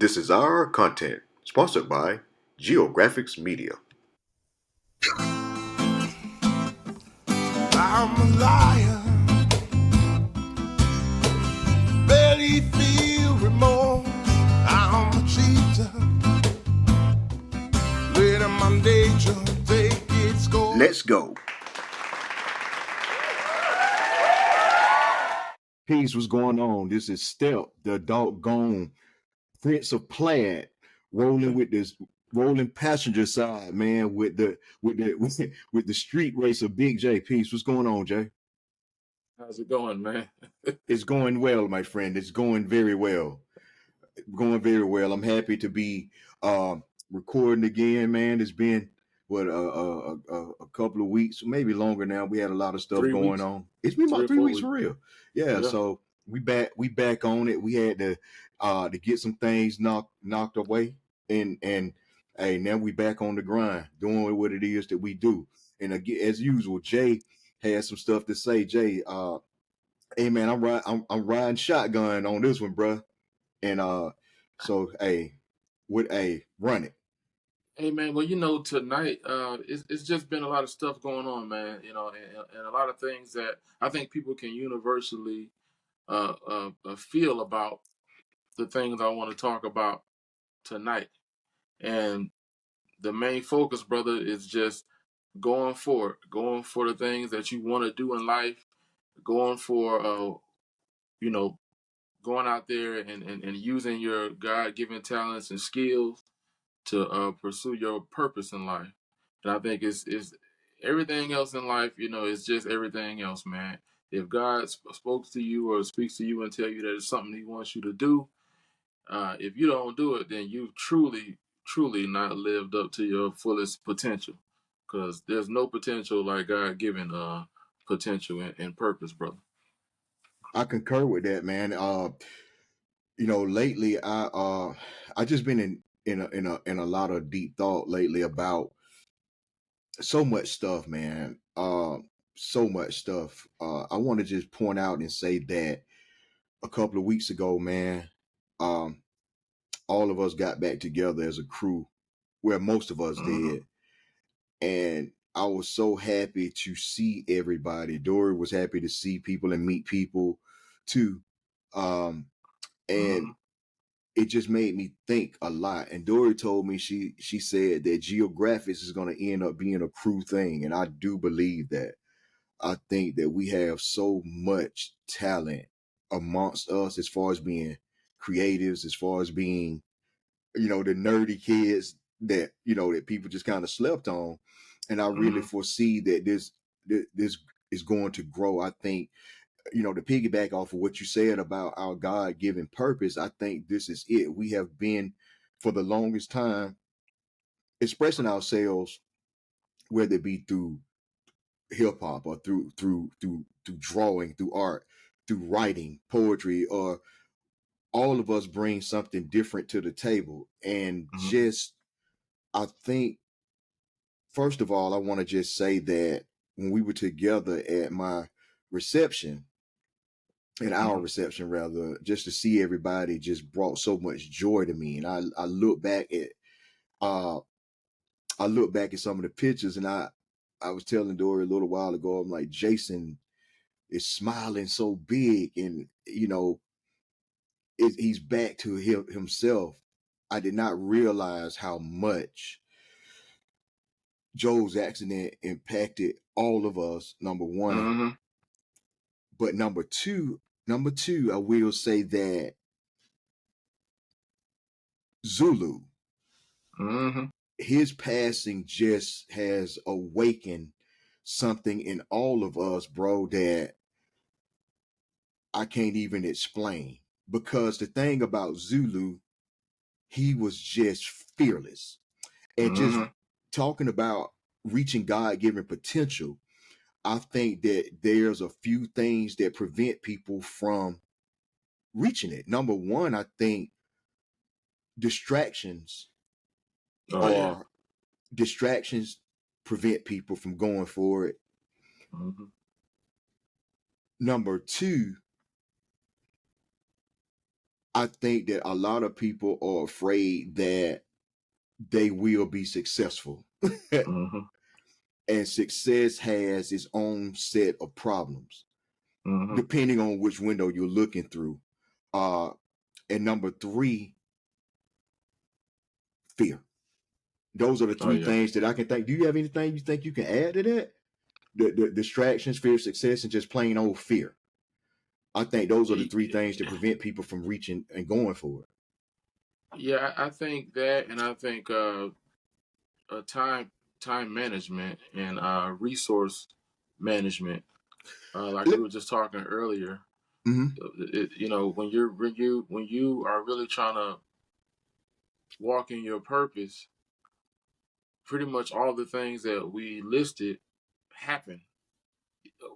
This is our content, sponsored by Geographics Media. I'm a liar, barely feel remorse. I'm a cheater, letting my nature take its course. Let's go. Peace, what's going on? This is Step, the doggone Prince of Plaid, rolling with this rolling passenger side, man, with the with the street racer Big J. Peace, what's going on, Jay? How's it going, man? It's going well, my friend. It's going very well. Going very well. I'm happy to be recording again, man. It's been a couple of weeks, maybe longer now. We had a lot of stuff 3 going weeks, on. It's been 3 about or 3 4 weeks weeks. for real. Yeah. Yeah. So we back on it. We had to get some things knocked away, and hey, now we back on the grind, doing what it is that we do. And again, as usual, Jay has some stuff to say. Jay, hey man, I'm riding shotgun on this one, bruh. And so hey, run it. Hey, man. Well, tonight, it's just been a lot of stuff going on, man. And a lot of things that I think people can universally feel about the things I want to talk about tonight. And the main focus, brother, is just going for it, going for the things that you want to do in life, going for, you know, going out there and using your God given talents and skills to pursue your purpose in life. And I think it's everything else in life, it's just everything else, man. If God spoke to you or speaks to you and tell you that it's something He wants you to do, if you don't do it, then you truly not lived up to your fullest potential. Because there's no potential like God given potential and purpose, brother. I concur with that, man. Lately I just been in a lot of deep thought lately about so much stuff, man. So much stuff. I want to just point out and say that a couple of weeks ago, man, um, all of us got back together as a crew, where most of us Mm-hmm. did, and I was so happy to see everybody. Dory was happy to see people and meet people too. Um, Mm-hmm. and it just made me think a lot. And Dory told me she said that geographics is going to end up being a crew thing, and I do believe that. I think that we have so much talent amongst us as far as being creatives, as far as being the nerdy kids that that people just kind of slept on. And I really Mm-hmm. foresee that this is going to grow. I think to piggyback off of what you said about our God-given purpose, I think this is it. We have been for the longest time expressing ourselves, whether it be through hip hop or through drawing, through art, through writing, poetry, or all of us bring something different to the table. And Mm-hmm. just I think first of all, I want to just say that when we were together at my reception, at our Mm-hmm. reception rather, just to see everybody just brought so much joy to me. And I look back at uh some of the pictures, and I was telling Dory a little while ago, I'm like, Jason is smiling so big, and he's back to himself. I did not realize how much Joe's accident impacted all of us, number one. Mm-hmm. But number two, I will say that Zulu, Mm-hmm. his passing just has awakened something in all of us, bro, that I can't even explain. Because the thing about Zulu, he was just fearless. And just Mm-hmm. talking about reaching God given potential, I think that there's a few things that prevent people from reaching it. Number one, I think distractions Oh yeah. or distractions prevent people from going for it. Mm-hmm. Number two, I think that a lot of people are afraid that they will be successful. Mm-hmm. And success has its own set of problems, Mm-hmm. depending on which window you're looking through. And number three, fear. Those are the Oh three yeah. things that I can think. Do you have anything you think you can add to that? The distractions, fear of success, and just plain old fear. I think those are the three things that prevent people from reaching and going for it. Yeah, I think that, and I think time management and resource management. Like we were just talking earlier, Mm-hmm. when you are really trying to walk in your purpose, pretty much all the things that we listed happen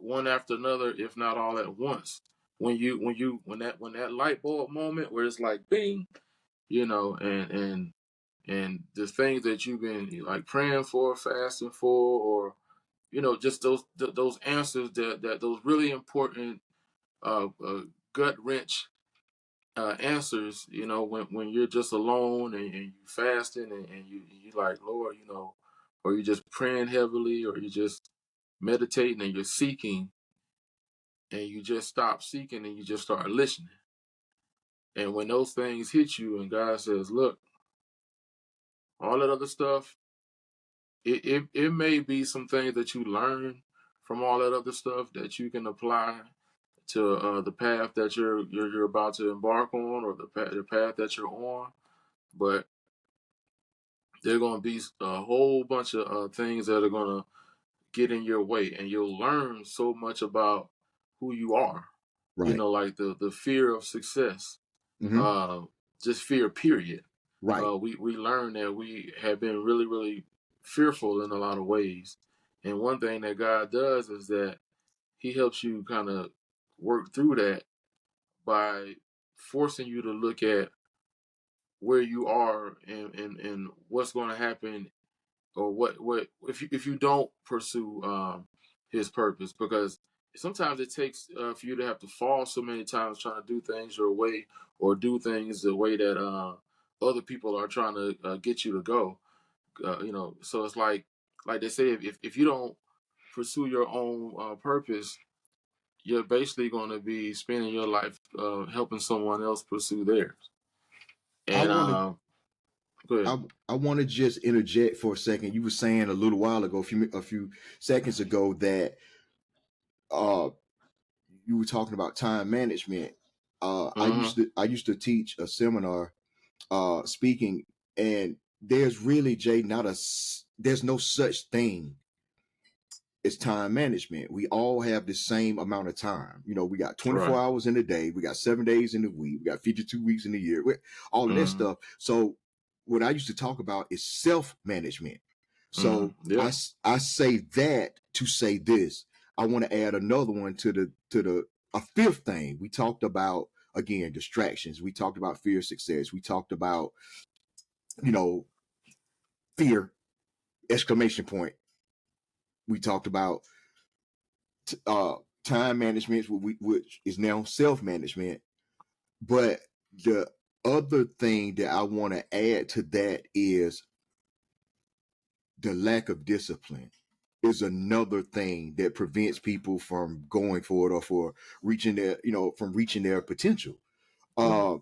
one after another, if not all at once. When that light bulb moment where it's like bing, and the things that you've been like praying for, fasting for, or just those answers that those really important gut wrench answers. When you're just alone and you fasting and you like Lord, or you're just praying heavily, or you're just meditating and you're seeking, and you just stop seeking and you just start listening. And when those things hit you, and God says, "Look, all that other stuff, it may be some things that you learn from all that other stuff that you can apply to the path that you're about to embark on, or the path that you're on. But there are going to be a whole bunch of things that are going to get in your way, and you'll learn so much about who you are. Right. Like the fear of success, Mm-hmm. uh, just fear. Period. Right. We learn that we have been really, really fearful in a lot of ways. And one thing that God does is that He helps you kind of work through that by forcing you to look at where you are and what's going to happen, or what if you don't pursue His purpose, because sometimes it takes for you to have to fall so many times trying to do things your way, or do things the way that other people are trying to get you to go. So it's like they say, if you don't pursue your own purpose, you're basically going to be spending your life helping someone else pursue theirs. I And want to. go ahead. I want to just interject for a second. You were saying a little while ago, a few seconds ago, that uh, you were talking about time management. Mm-hmm. I used to teach a seminar, speaking, and there's really, Jay, there's no such thing as time management. We all have the same amount of time. We got 24 Right. hours in a day. We got 7 days in the week. We got 52 weeks in the year. All of that Mm-hmm. stuff. So what I used to talk about is self management. Mm-hmm. So Yeah. I say that to say this. I want to add another one to the a fifth thing. We talked about, again, distractions. We talked about fear of success. We talked about, you know, fear, exclamation point. We talked about time management, which is now self management. But the other thing that I want to add to that is the lack of discipline is another thing that prevents people from going for it, or for reaching their potential. Right. Uh,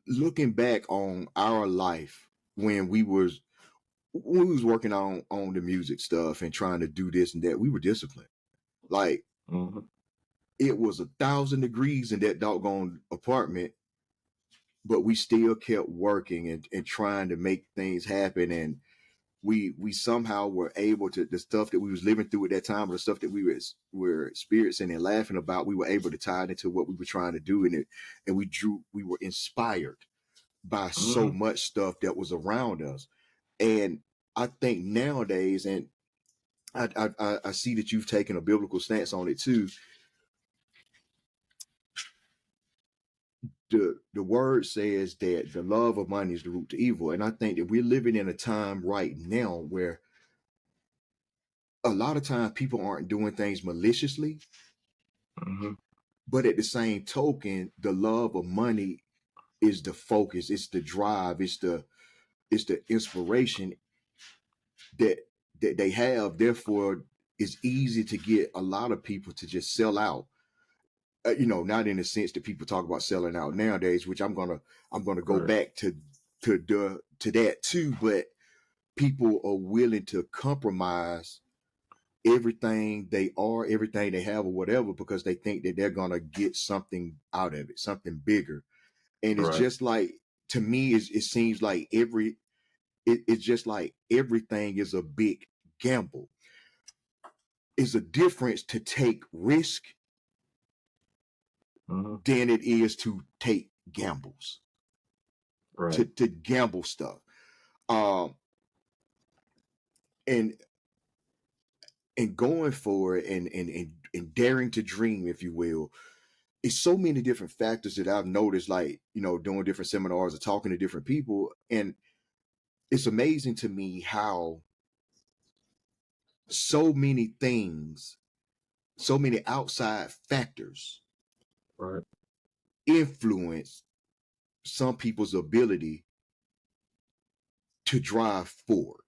Looking back on our life when we was working on the music stuff and trying to do this and that, we were disciplined. Like, Mm-hmm. it was 1,000 degrees in that doggone apartment, but we still kept working and trying to make things happen. And we somehow were able to, the stuff that we was living through at that time, or the stuff that were experiencing and laughing about, we were able to tie it into what we were trying to do in it. And we were inspired by so Mm-hmm. much stuff that was around us. And I think nowadays, and I see that you've taken a biblical stance on it too. The word says that the love of money is the root to evil, and I think that we're living in a time right now where a lot of times people aren't doing things maliciously. Mm-hmm. But at the same token, the love of money is the focus, it's the drive, it's the inspiration that they have. Therefore, it's easy to get a lot of people to just sell out. Not in the sense that people talk about selling out nowadays, which I'm gonna go Right. back to that too. But people are willing to compromise everything they are, everything they have, or whatever, because they think that they're gonna get something out of it, something bigger. And it's Right. just like, to me, it seems like it's just like everything is a big gamble. It's a difference to take risk Hmm. than it is to take gambles, Right. to gamble stuff. Um, and going for it, and daring to dream, if you will. It's so many different factors that I've noticed, like, doing different seminars or talking to different people. And it's amazing to me how so many things, so many outside factors Right. influence some people's ability to drive forward.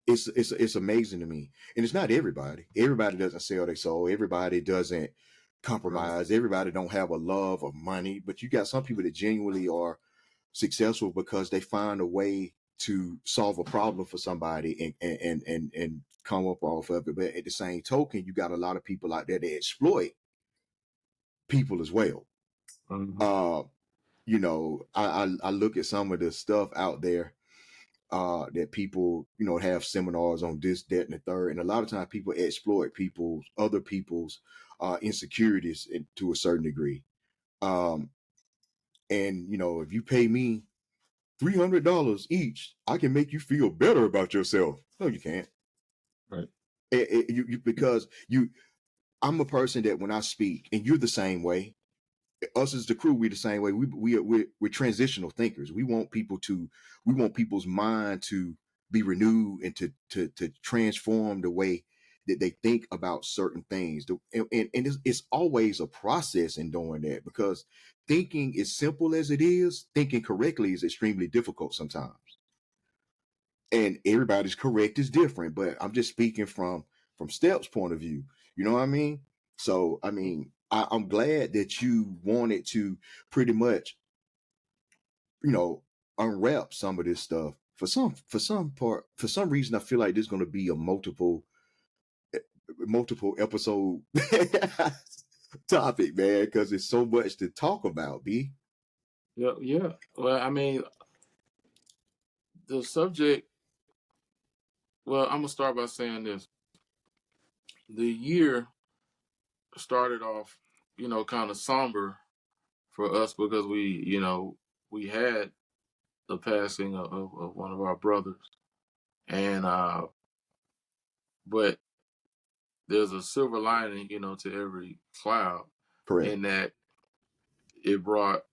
It's amazing to me. And it's not everybody. Everybody doesn't sell their soul. Everybody doesn't Right. compromise. Everybody don't have a love of money. But you got some people that genuinely are successful because they find a way to solve a problem for somebody, and come up off of it. But at the same token, you got a lot of people out there that exploit people as well. Hmm. Uh, I look at some of the stuff out there, that people, have seminars on this, that, and the third. And a lot of times people exploit other people's insecurities to a certain degree. Um, and, if you pay me $300 each, I can make you feel better about yourself. No, you can't. Right. Because I'm a person that when I speak, and you're the same way, us as the crew, we're the same way. We're transitional thinkers. We want people's mind to be renewed, and to transform the way that they think about certain things. And it's always a process in doing that, because thinking, as simple as it is, thinking correctly is extremely difficult sometimes. And everybody's correct is different, but I'm just speaking from Step's point of view. You know what I mean? So, I mean, I'm glad that you wanted to pretty much, you know, unwrap some of this stuff. For some reason, I feel like there's going to be a multiple episode topic, man, because there's so much to talk about. B. Yeah. Yeah. Well, I mean, the subject. Well, I'm gonna start by saying this. The year started off, kind of somber for us because we had the passing of one of our brothers, and but there's a silver lining, to every cloud, Correct. in that it brought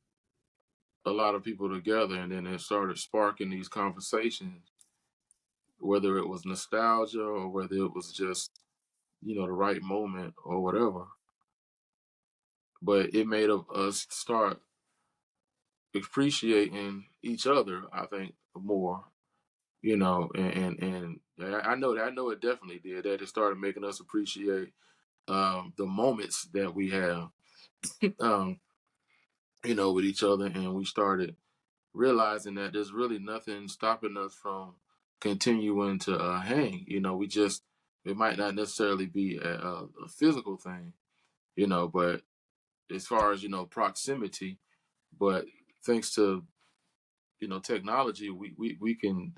a lot of people together, and then it started sparking these conversations, whether it was nostalgia or whether it was just the right moment or whatever. But it made us start appreciating each other, I think, more. And I know it definitely did. That it started making us appreciate the moments that we have, um, with each other, and we started realizing that there's really nothing stopping us from continuing to hang. We just it might not necessarily be a physical thing, but as far as proximity, but thanks to technology, we can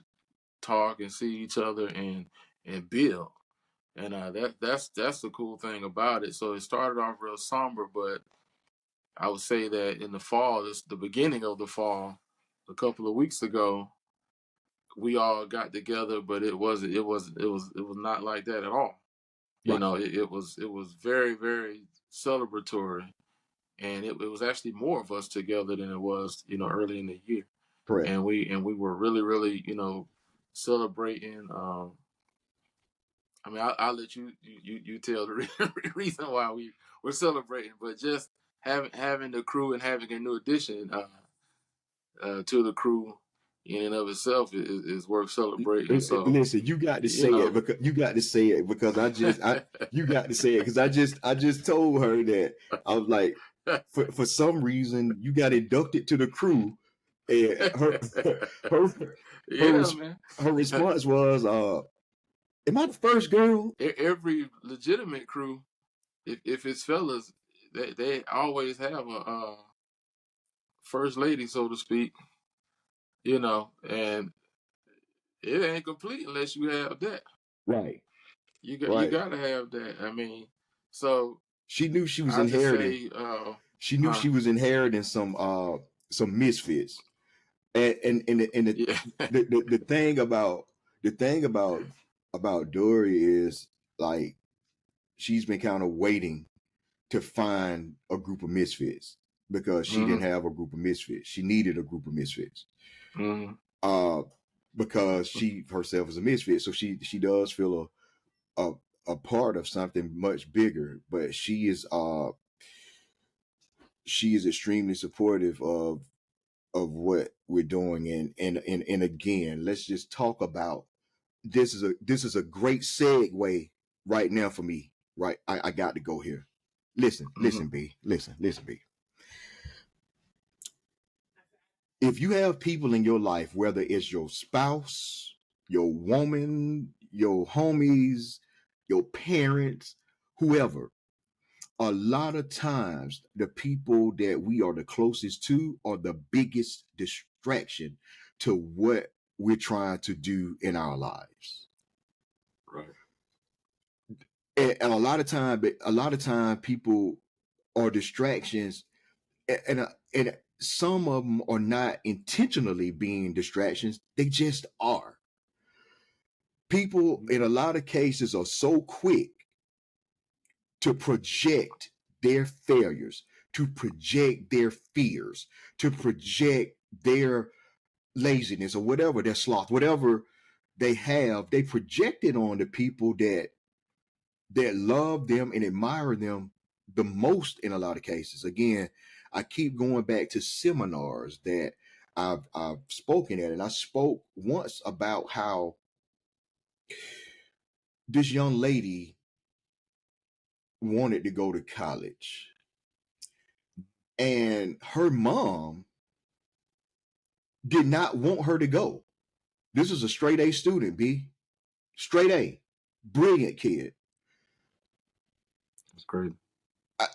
talk and see each other and build. And that's the cool thing about it. So it started off real somber, but I would say that in the fall, this the beginning of the fall, a couple of weeks ago, we all got together, but it was not like that at all. Right. It was very, very celebratory, and it was actually more of us together than it was early in the year, Correct. and we were really, really celebrating I mean, I'll let you tell the reason why we're celebrating, but just having the crew and having a new addition to the crew in and of itself is worth celebrating. So Listen, you got to you say it know, because you got to say it because I just told her that I was like, for some reason you got inducted to the crew, and her yeah, man. her response was, "Am I the first girl?" Every legitimate crew, if it's fellas, they always have a first lady, so to speak. And it ain't complete unless you have that. Right, You right. gotta have that. I mean, so She knew she was I just inheriting. say, She knew she was inheriting some misfits, and yeah, the thing about Dory is like she's been kind of waiting to find a group of misfits because she didn't mm-hmm, have a group of misfits. She needed a group of misfits. mm-hmm, Uh, because she herself is a misfit, so she does feel a a part of something much bigger. But she is extremely supportive of what we're doing, and again, let's just talk about this is a great segue right now for me. Right, I got to go here. mm-hmm. Listen, B. If you have people in your life, whether it's your spouse, your woman, your homies, your parents, whoever, a lot of times the people that we are the closest to are the biggest distraction to what we're trying to do in our lives. Right. And a lot of time people are distractions, and some of them are not intentionally being distractions, they just are. People in a lot of cases are so quick to project their failures, to project their fears, to project their laziness or whatever, their sloth, whatever they have, they project it on the people that love them and admire them the most in a lot of cases. Again, I keep going back to seminars that I've spoken at, and I spoke once about how this young lady wanted to go to college, and her mom did not want her to go. This is a straight A student, B. Straight A. Brilliant kid. That's great.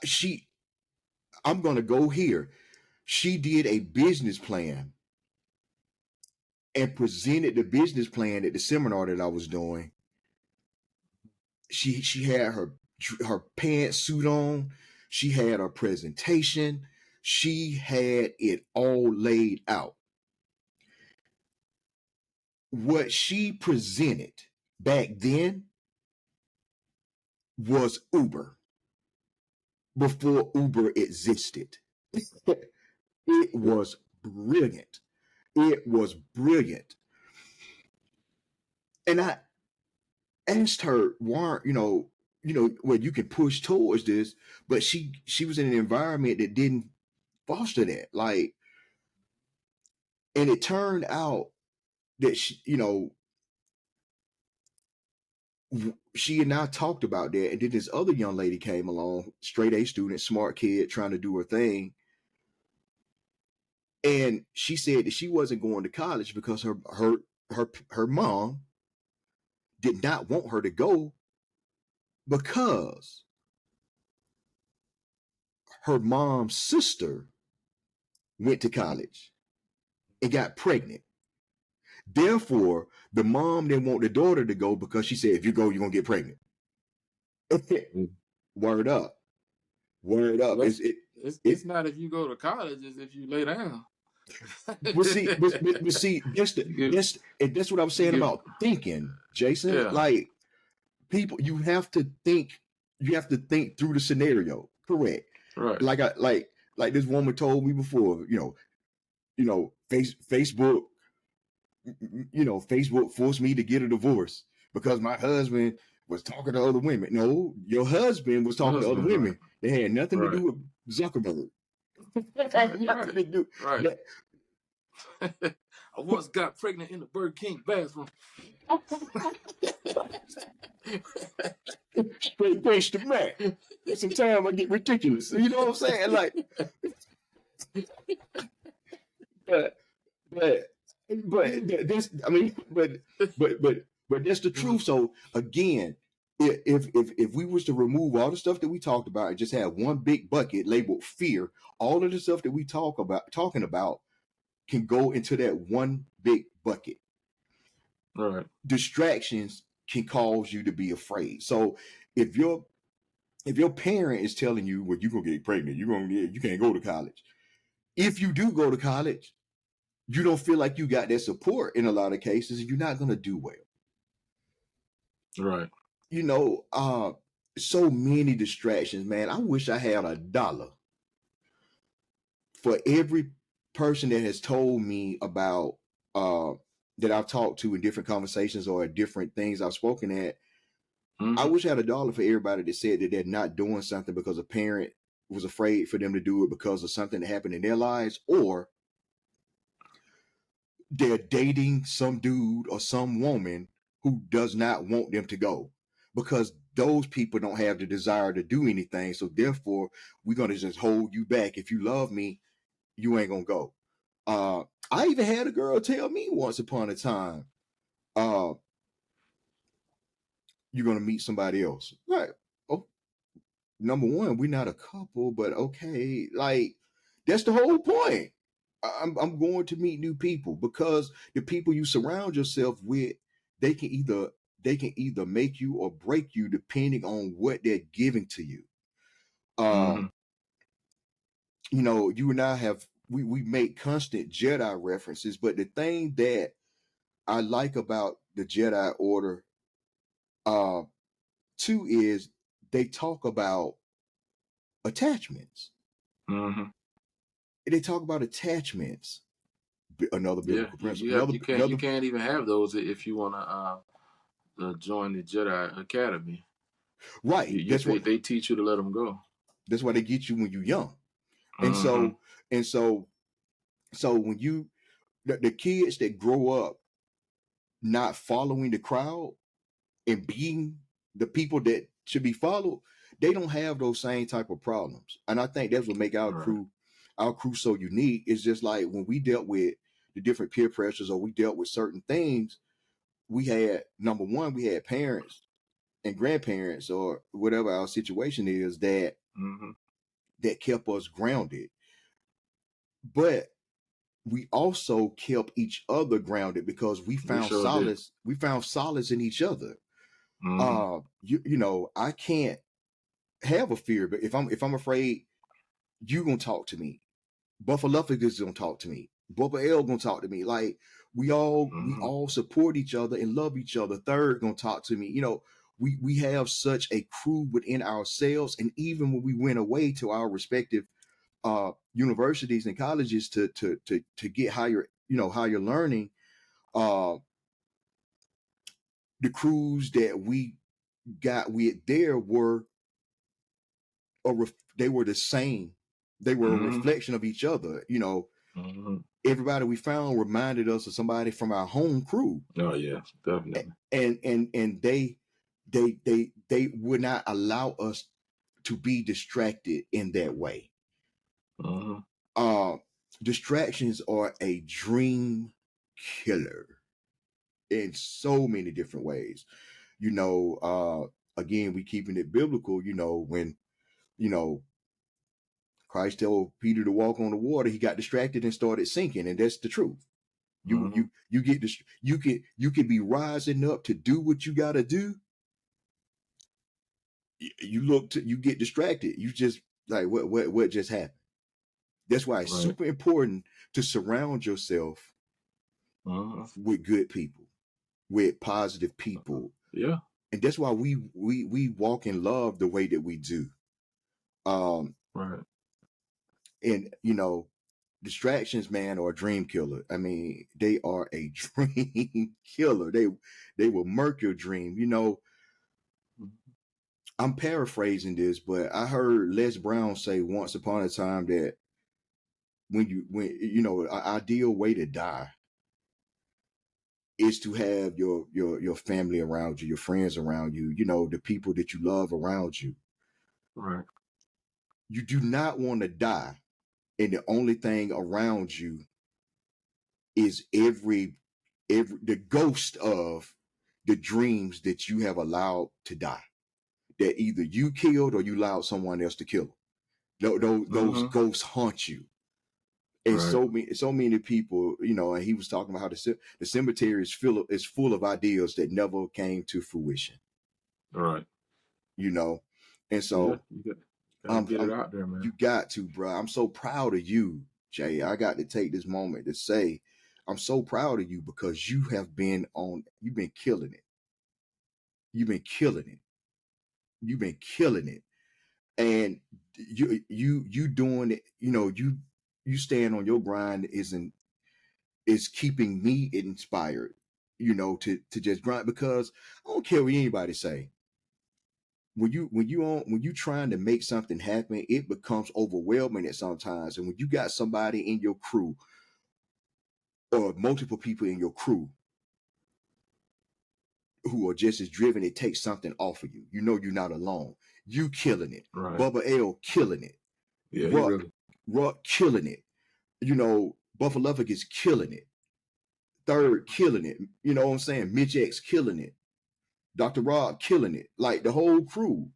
She I'm gonna go here. She did a business plan and presented the business plan at the seminar that I was doing. She had her pantsuit on. She had her presentation. She had it all laid out. What she presented back then was Uber before Uber existed. It was brilliant. It was brilliant. And I asked her, why, well, you can push towards this, but she was in an environment that didn't foster that. Like, and it turned out that she and I talked about that, and then this other young lady came along, straight A student, smart kid, trying to do her thing. And she said that she wasn't going to college because her mom did not want her to go because her mom's sister went to college and got pregnant. Therefore, the mom didn't want the daughter to go because she said, if you go, you're going to get pregnant. Word up. Word up. Well, It it's not if you go to college; it's if you lay down. but see, you that's what I was saying give, about thinking, Jason. yeah, Like, people, you have to think through the scenario. Correct. right. Like this woman told me before, Facebook, Facebook forced me to get a divorce because my husband was talking to other women. No, your husband was talking to other Husband, women. They had nothing to right, do with Zuckerberg. right, Nothing to do. right, That, right. I once got pregnant in the Burger King bathroom. straight face to Mac. Sometimes I get ridiculous. You know what I'm saying? Like, but but that's I mean, but that's the truth. So again, if we was to remove all the stuff that we talked about and just have one big bucket labeled fear, all of the stuff that we talking about can go into that one big bucket. Right, Distractions can cause you to be afraid. So if your parent is telling you, well, you're gonna get pregnant, you can't go to college. If you do go to college, you don't feel like you got that support in a lot of cases, and you're not gonna do well. right. You know, so many distractions, man. I wish I had $1 for every person that has told me about that I've talked to in different conversations or different things I've spoken at. I Mm-hmm. wish I had $1 for everybody that said that they're not doing something because a parent was afraid for them to do it because of something that happened in their lives, or they're dating some dude or some woman who does not want them to go, because those people don't have the desire to do anything. So therefore, we're gonna just hold you back. If you love me, you ain't gonna go. I even had a girl tell me once upon a time, uh, you're gonna meet somebody else. Right. Oh, number one, we're not a couple, but okay, like that's the whole point. I'm going to meet new people, because the people you surround yourself with, they can either make you or break you depending on what they're giving to you. Mm-hmm. You know, you and I have we make constant Jedi references, but the thing that I like about the Jedi Order, uh, too, is they talk about attachments. Mm-hmm. They talk about attachments. Another Yeah, biblical you, principle. you have you Another can't even have those if you want to join the Jedi Academy. right. They teach you to let them go. That's why they get you when you're young. And Mm-hmm. and so so when the kids that grow up not following the crowd and being the people that should be followed, they don't have those same type of problems. And I think that's what make Right. our crew so unique. It's just like when we dealt with the different peer pressures, or we dealt with certain things, we had, number one, we had parents and grandparents or whatever our situation is, Mm-hmm. that kept us grounded. But we also kept each other grounded, because We sure did. we found solace in each other. Mm-hmm. You know, I can't have a fear, but if I'm afraid, you gonna talk to me. Buffalouffigus is gonna talk to me. Bubba L gonna talk to me. Like, we Mm-hmm. all support each other and love each other. Third gonna talk to me. You know, we have such a crew within ourselves, and even when we went away to our respective universities and colleges to get higher, higher learning, uh, the crews that we got with there were they were the same. They were a Mm-hmm. reflection of each other. You know, Mm-hmm. everybody we found reminded us of somebody from our home crew, Oh yeah, definitely. and they would not allow us to be distracted in that way. Mm-hmm. Uh, Distractions are a dream killer in so many different ways. Again, we keeping it biblical. When you know Christ told Peter to walk on the water, he got distracted and started sinking, and that's the truth. You Mm-hmm. you can be rising up to do what you got to do. You get distracted. You just like, what just happened. That's why it's Right. super important to surround yourself Mm-hmm. with good people, with positive people, Yeah. and that's why we walk in love the way that we do. Um, Right. and distractions, man, are a dream killer. I mean, they are a dream killer. They will murk your dream. I'm paraphrasing this, but I heard Les Brown say once upon a time that when an ideal way to die is to have your family around you, your friends around you, the people that you love around you. Right. You do not want to die, and the only thing around you is every the ghost of the dreams that you have allowed to die, that either you killed or you allowed someone else to kill them. Those ghosts haunt you. And Right. so many people, and he was talking about how the cemetery is full of ideas that never came to fruition. Right. And so you gotta get it out there, man. you got to, bro. I'm so proud of you, Jay. I got to take this moment to say, I'm so proud of you because you've been killing it. You've been killing it. You've been killing it. And you doing it, you staying on your grind is keeping me inspired, to just grind, because I don't care what anybody say. When you trying to make something happen, it becomes overwhelming at sometimes. And when you got somebody in your crew or multiple people in your crew who are just as driven, it takes something off of you. You're not alone. You killing it. Right. Bubba L killing it. Yeah, Ruck killing it. Buffalo is killing it. Third killing it. You know what I'm saying? Mitch X killing it. Dr. Rob killing it. Like the whole crew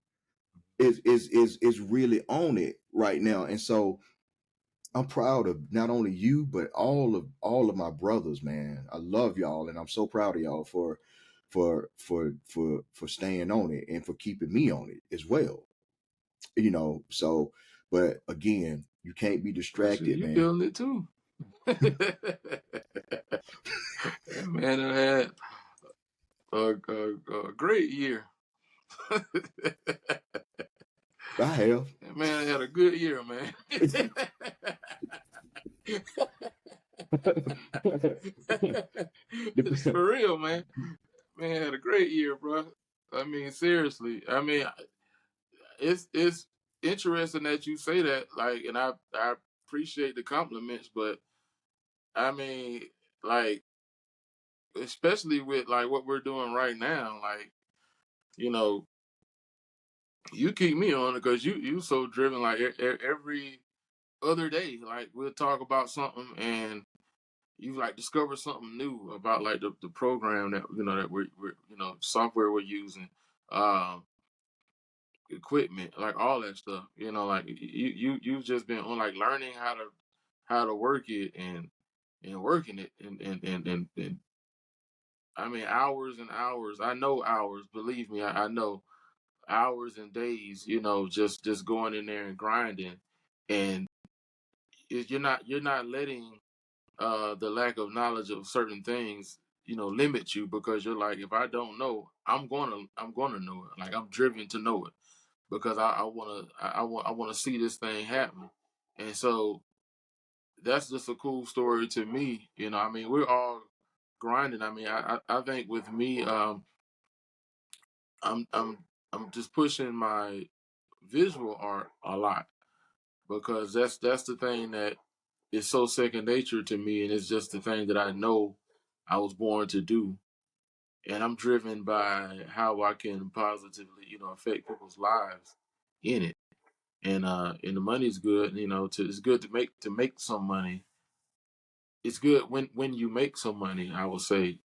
is really on it right now. And so I'm proud of not only you, but all of my brothers, man. I love y'all, and I'm so proud of y'all for staying on it and for keeping me on it as well. So, but again, you can't be distracted, you man. feeling it too. Man, I had a great year. I have. Man, I had a good year, man. For real, man. Man, I had a great year, bro. I mean, seriously. I mean, it's interesting that you say that. Like, and I appreciate the compliments, but I mean, like, especially with like what we're doing right now, like, you know, you keep me on it because you so driven. Like every other day, like we'll talk about something and you like discover something new about like the program that that we're software we're using, um, equipment, like all that stuff. Like you've just been on like learning how to work it and working it and I mean hours and hours. I know hours. Believe me, I know hours and days. Just going in there and grinding, and you're not letting the lack of knowledge of certain things limit you, because you're like, if I don't know, I'm gonna know it. Like I'm driven to know it because I want to see this thing happen. And so that's just a cool story to me. I mean, we're all grinding. I mean, I think with me, I'm I'm I'm just pushing my visual art a lot, because that's the thing that is so second nature to me, and it's just the thing that I know I was born to do. And I'm driven by how I can positively affect people's lives in it. And the money's good. It's good to make some money. It's good when you make some money, I will say.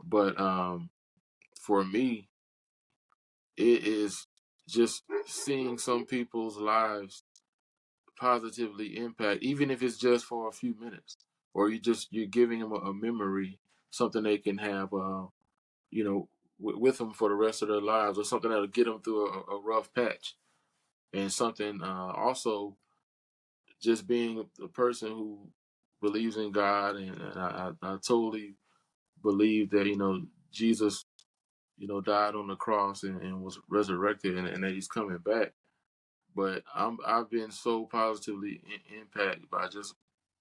But for me, it is just seeing some people's lives positively impact, even if it's just for a few minutes, or you're giving them a memory, something they can have, with them for the rest of their lives, or something that'll get them through a rough patch, and something also just being a person who believes in God, and I totally believe that Jesus died on the cross and was resurrected, and that he's coming back. But I've been so positively impacted by just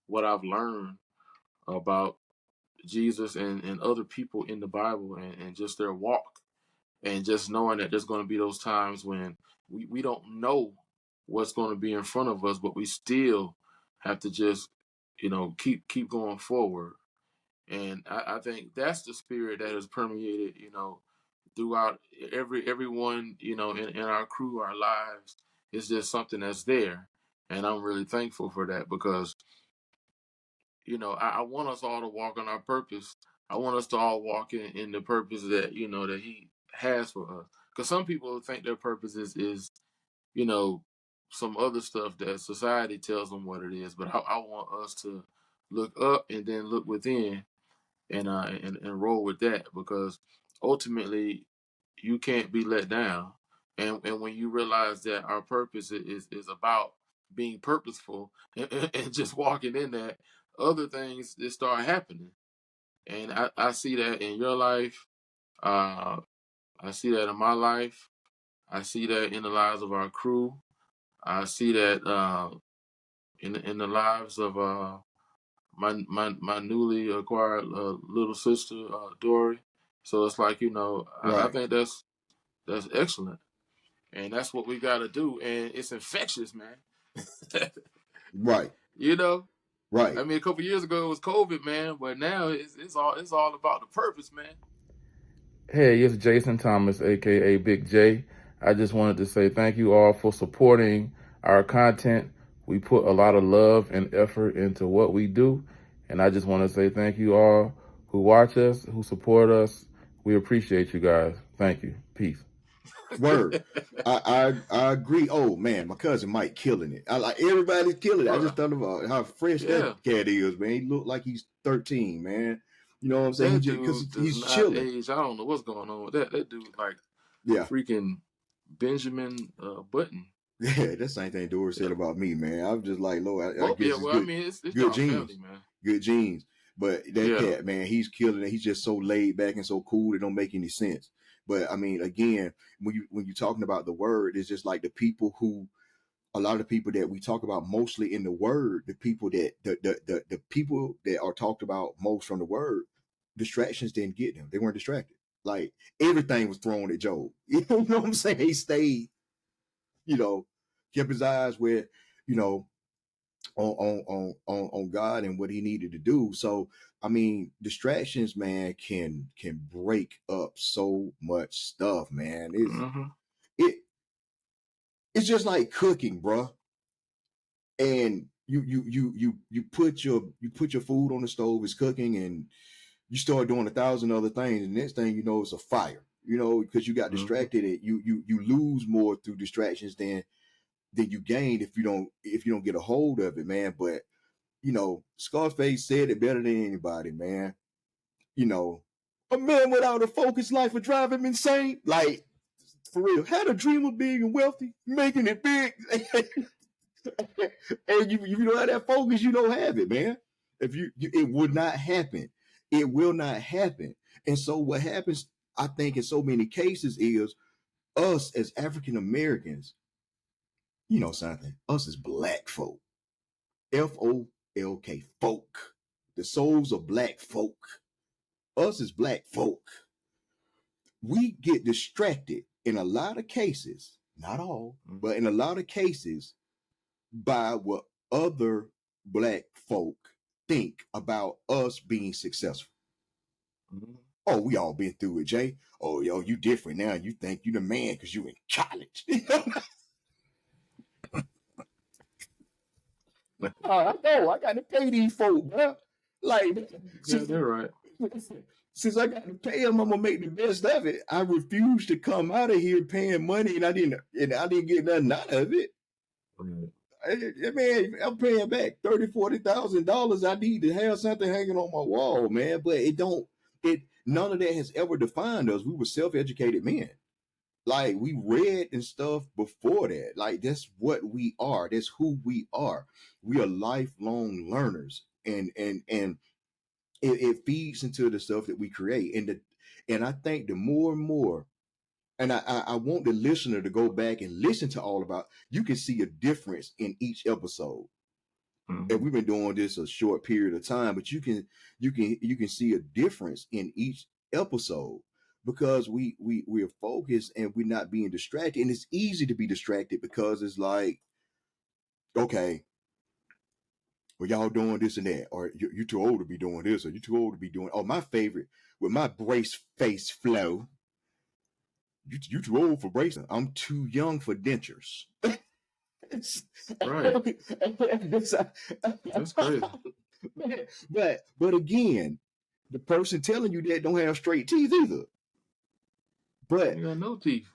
what I've learned about Jesus and other people in the Bible, and just their walk. and just knowing that there's going to be those times when we don't know what's going to be in front of us, but we still have to just, keep going forward. And I think that's the spirit that has permeated, throughout everyone, in our crew, our lives. It's just something that's there. And I'm really thankful for that because, I want us all to walk on our purpose. I want us to all walk in the purpose that, that he has for us. Because some people think their purpose is, you know, some other stuff that society tells them what it is. But I want us to look up and then look within and roll with that, because ultimately you can't be let down. And when you realize that our purpose is about being purposeful and just walking in that, other things just start happening. And I see that in your life. Uh, I see that in my life. I see that in the lives of our crew. I see that in the lives of my newly acquired little sister, Dory. So it's like, I Right. think that's excellent, and that's what we got to do, and it's infectious, man. Right. you know, Right. I mean, a couple years ago it was COVID, man, but now it's all about the purpose, man. Hey, it's Jason Thomas, aka Big J. I just wanted to say thank you all for supporting our content. We put a lot of love and effort into what we do, and I just want to say thank you all who watch us, who support us. We appreciate you guys. Thank you. Peace. Word. I agree. Oh man, my cousin Mike killing it. I like everybody's killing it. I just Bruh, thought about how fresh that yeah, cat is, man. He look like he's 13, man. You know what I'm saying? He that just because dude does he's not chilling. age. I don't know what's going on with that. That dude like Yeah. freaking Benjamin Button. Yeah, that's the same thing Doris said Yeah. about me, man. I was just like, Lord, I Well, guess yeah. it's Well, I good, mean, it's good y'all family, genes, man. good genes. But that Yeah. cat, man, he's killing it. He's just so laid back and so cool. It don't make any sense. But I mean, again, when you're talking about the word, it's just like the people who a lot of the people that we talk about mostly in the word, the people that the people that are talked about most from the word, distractions didn't get them. They weren't distracted. Like everything was thrown at Job. You know what I'm saying? He stayed, you know, kept his eyes where, you know, on God and what he needed to do. So I mean, distractions, man, can break up so much stuff, man. Mm-hmm. It it's just like cooking, bruh. And you put your food on the stove, it's cooking, and you start doing 1,000 other things. And next thing you know, it's a fire. You know, because you got Mm-hmm. distracted, and you lose more through distractions than you gain if you don't get a hold of it, man. But you know, Scarface said it better than anybody, man. You know, a man without a focused life would drive him insane. Like, for real, had a dream of being wealthy, making it big. And you don't have that focus, you don't have it, man. If it would not happen. It will not happen. And so what happens, I think, in so many cases is us as African Americans, you know something, us as black folk, FOLK, folk, the souls of black folk, us as black folk, we get distracted in a lot of cases, not all, but in a lot of cases by what other black folk think about us being successful. Mm-hmm. Oh, we all been through it, Jay. Oh, yo, you different now. You think you the man because you in college. I know. I got to pay these folks, bro. Like, Yeah, since, they're right. since I got to pay them, I'm gonna make the best of it. I refuse to come out of here paying money, and I didn't get nothing out of it. Right. Man, I'm paying back $30,000, $40,000. I need to have something hanging on my wall, man. But it don't. It none of that has ever defined us. We were self-educated men. Like we read and stuff before that. Like that's what we are. That's who we are. We are lifelong learners, and it feeds into the stuff that we create. And I think the more and more, and I want the listener to go back and listen to all about. You can see a difference in each episode. And Mm-hmm. we've been doing this a short period of time, but you can see a difference in each episode because we're focused and we're not being distracted. And it's easy to be distracted because it's like, okay, well, y'all doing this and that, or you're too old to be doing this, or you're too old to be doing. Oh, my favorite with my brace face flow. You too old for braces. I'm too young for dentures. Right. That's crazy. But again, the person telling you that don't have straight teeth either. But You got no teeth.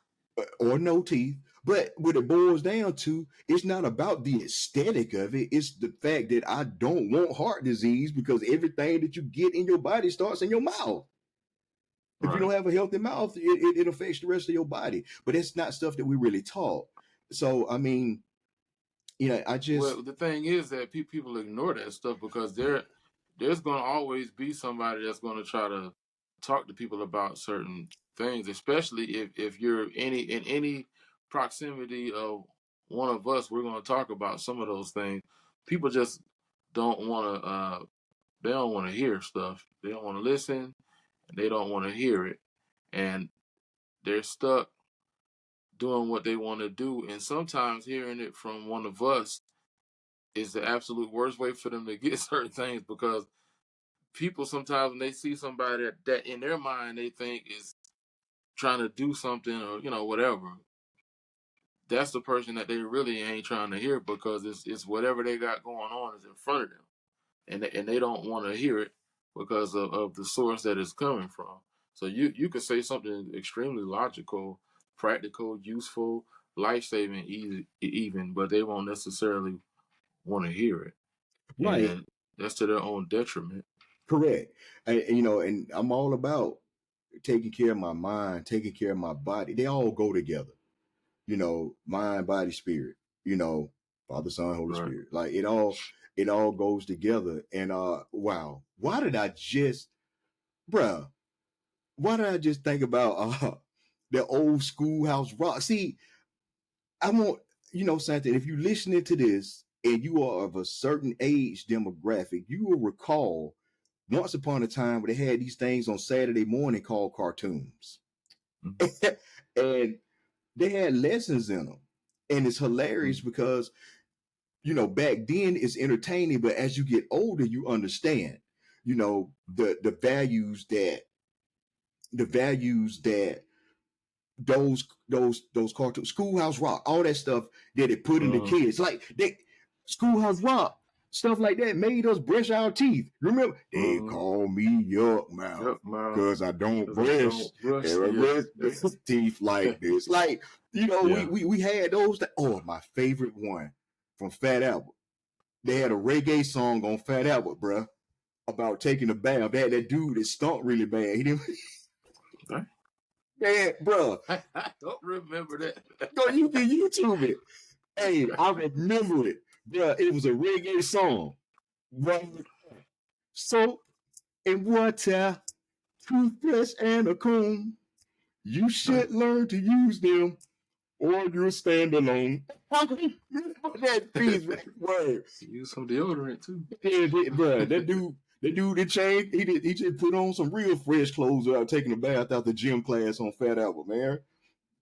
or no teeth. But what it boils down to, it's not about the aesthetic of it. It's the fact that I don't want heart disease because everything that you get in your body starts in your mouth. If you don't have a healthy mouth, it affects the rest of your body. But it's not stuff that we really taught. So, I mean, I just. Well, the thing is that people ignore that stuff because there's going to always be somebody that's going to try to talk to people about certain things, especially if you're in any proximity of one of us. We're going to talk about some of those things. People just don't want to. They don't want to hear stuff. They don't want to listen. And they don't want to hear it, and they're stuck doing what they want to do. And sometimes hearing it from one of us is the absolute worst way for them to get certain things because people sometimes when they see somebody that in their mind they think is trying to do something or whatever, that's the person that they really ain't trying to hear because it's whatever they got going on is in front of them, and they don't want to hear it because of the source that it's coming from. So you could say something extremely logical, practical, useful, life-saving, easy, even, but they won't necessarily want to hear it. Right. And that's to their own detriment. Correct. And I'm all about taking care of my mind, taking care of my body. They all go together. Mind, body, spirit. Father, Son, Holy Right. Spirit. Like it all goes together. And wow, why did I just think about the old schoolhouse rock? See, I want something. If you're listening to this and you are of a certain age demographic, you will recall once upon a time where they had these things on Saturday morning called cartoons. Mm-hmm. And they had lessons in them. And it's hilarious because, back then it's entertaining, but as you get older, you understand, the values that those cartoons, Schoolhouse Rock, all that stuff that they put in the kids. Like Schoolhouse Rock, stuff like that made us brush our teeth. Remember, they call me Yuck Mouth because I don't brush teeth like this. Like, we had those. My favorite one from Fat Albert. They had a reggae song on Fat Albert, bruh, about taking a bath. They had that dude that stunk really bad. He didn't. Man, bro, I don't remember that. No, you can YouTube it. Hey, I remember it, bro. It was a reggae song. Right? Soap and water, toothbrush and a comb. You should learn to use them, or you'll stand alone. That piece, word. Use some deodorant too. Yeah, bro. That dude that changed. He just put on some real fresh clothes without taking a bath out the gym class on Fat Albert, man.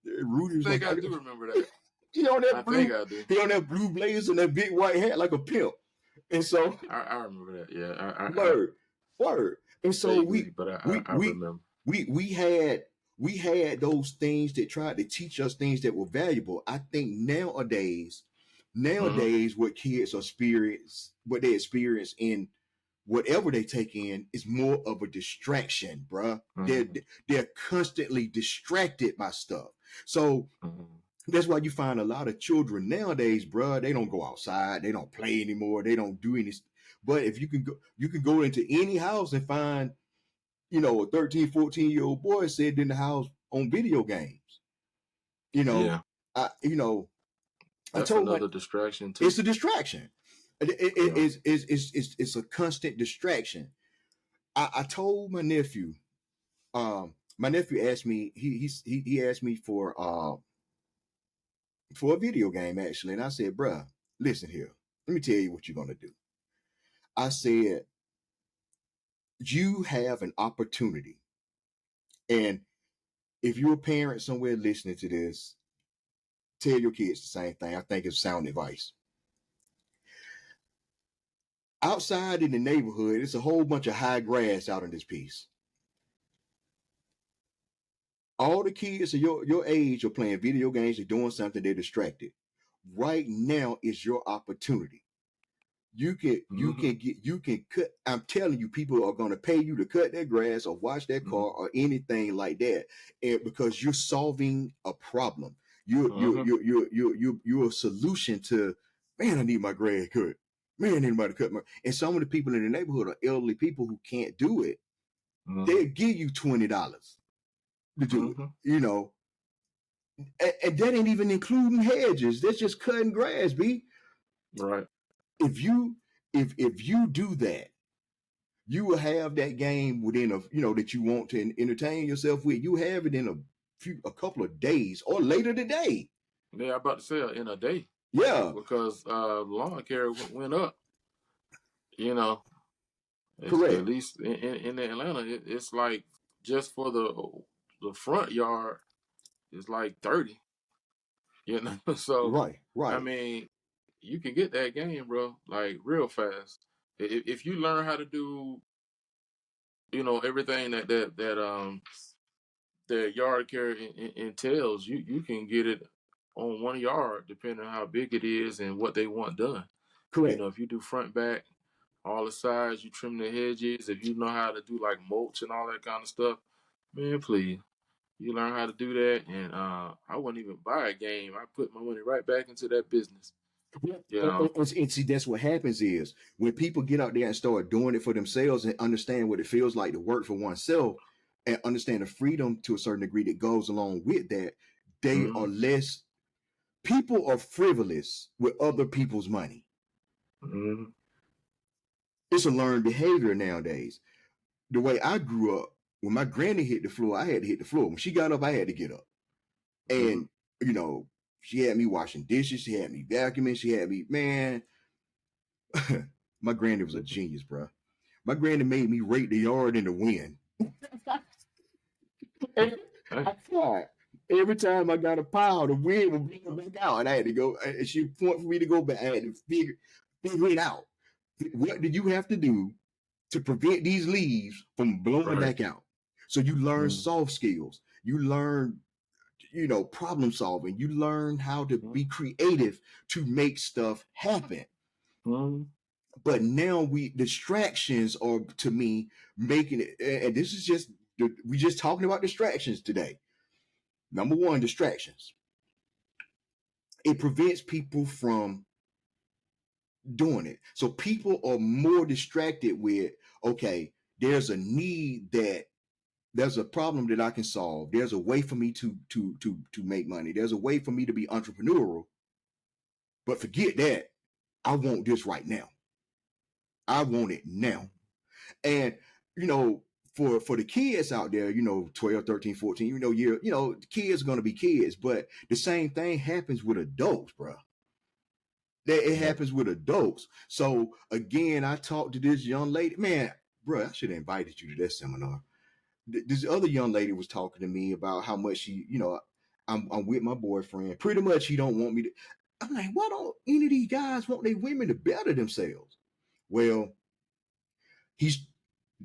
Rudy was I think like, I do remember that. He on that I that blue blazer and that big white hat like a pimp. And so I remember that. Yeah. Word. And so vaguely, but I remember. We had those things that tried to teach us things that were valuable. I think nowadays what kids what they experience in whatever they take in is more of a distraction, bruh. They're constantly distracted by stuff. So that's why you find a lot of children nowadays, bruh, they don't go outside, they don't play anymore, they don't do any. But if you can go into any house and find, a 13, 14-year-old boy sitting in the house on video games. Yeah. I That's told another distraction too. It's a distraction. It's a constant distraction. I told my nephew. My nephew asked me. He asked me for a video game actually, and I said, "Bruh, listen here. Let me tell you what you're gonna do." I said, "You have an opportunity, and if you're a parent somewhere listening to this, tell your kids the same thing. I think it's sound advice. Outside in the neighborhood, it's a whole bunch of high grass out in this piece. All the kids of your age are playing video games, they're doing something, they're distracted. Right now is your opportunity. You can cut. I'm telling you, people are going to pay you to cut their grass or wash their car or anything like that, and because you're solving a problem. You're a solution to. Man, I need my grass cut. Man, anybody cut my. And some of the people in the neighborhood are elderly people who can't do it. They'll give you $20 to do it. You know, and that ain't even including hedges. That's just cutting grass, B. Right. If you do that, you will have that game within that you want to entertain yourself with. You have it in a couple of days or later today. Yeah, I'm about to say in a day. Yeah, because lawn care went up. You know, correct. at least in Atlanta, it's like just for the front yard, it's like 30. You know, so Right. I mean, you can get that game, bro, like real fast. If you learn how to do, everything that yard care entails, you can get it on 1 yard, depending on how big it is and what they want done. Correct. If you do front, back, all the sides, you trim the hedges. If you know how to do like mulch and all that kind of stuff, man, please, you learn how to do that. And I wouldn't even buy a game. I put my money right back into that business. And see, that's what happens is when people get out there and start doing it for themselves and understand what it feels like to work for oneself and understand the freedom to a certain degree that goes along with that, they are less. People are frivolous with other people's money. It's a learned behavior nowadays. The way I grew up, when my granny hit the floor, I had to hit the floor. When she got up, I had to get up. And, she had me washing dishes. She had me vacuuming. She had me, man. My granny was a genius, bro. My granny made me rake the yard in the wind. I tried. Every time I got a pile, the wind would bring it back out. And I had to go, and she point for me to go back. I had to figure it out. What did you have to do to prevent these leaves from blowing back out? So you learn soft skills. You learn, problem solving. You learn how to be creative to make stuff happen. But now distractions are, to me, making it, and this is just, we just talking about distractions today. Number one, distractions. It prevents people from doing it. So people are more distracted with, okay, there's a need there's a problem that I can solve. There's a way for me to make money. There's a way for me to be entrepreneurial. But forget that. I want this right now. I want it now. And, for the kids out there, 12, 13, 14, kids are going to be kids, but the same thing happens with adults, bro. It happens with adults. So again, I talked to this young lady, man, bro, I should have invited you to that seminar. This other young lady was talking to me about how much she, I'm with my boyfriend. Pretty much he don't want me to. I'm like, why don't any of these guys want their women to better themselves? Well, this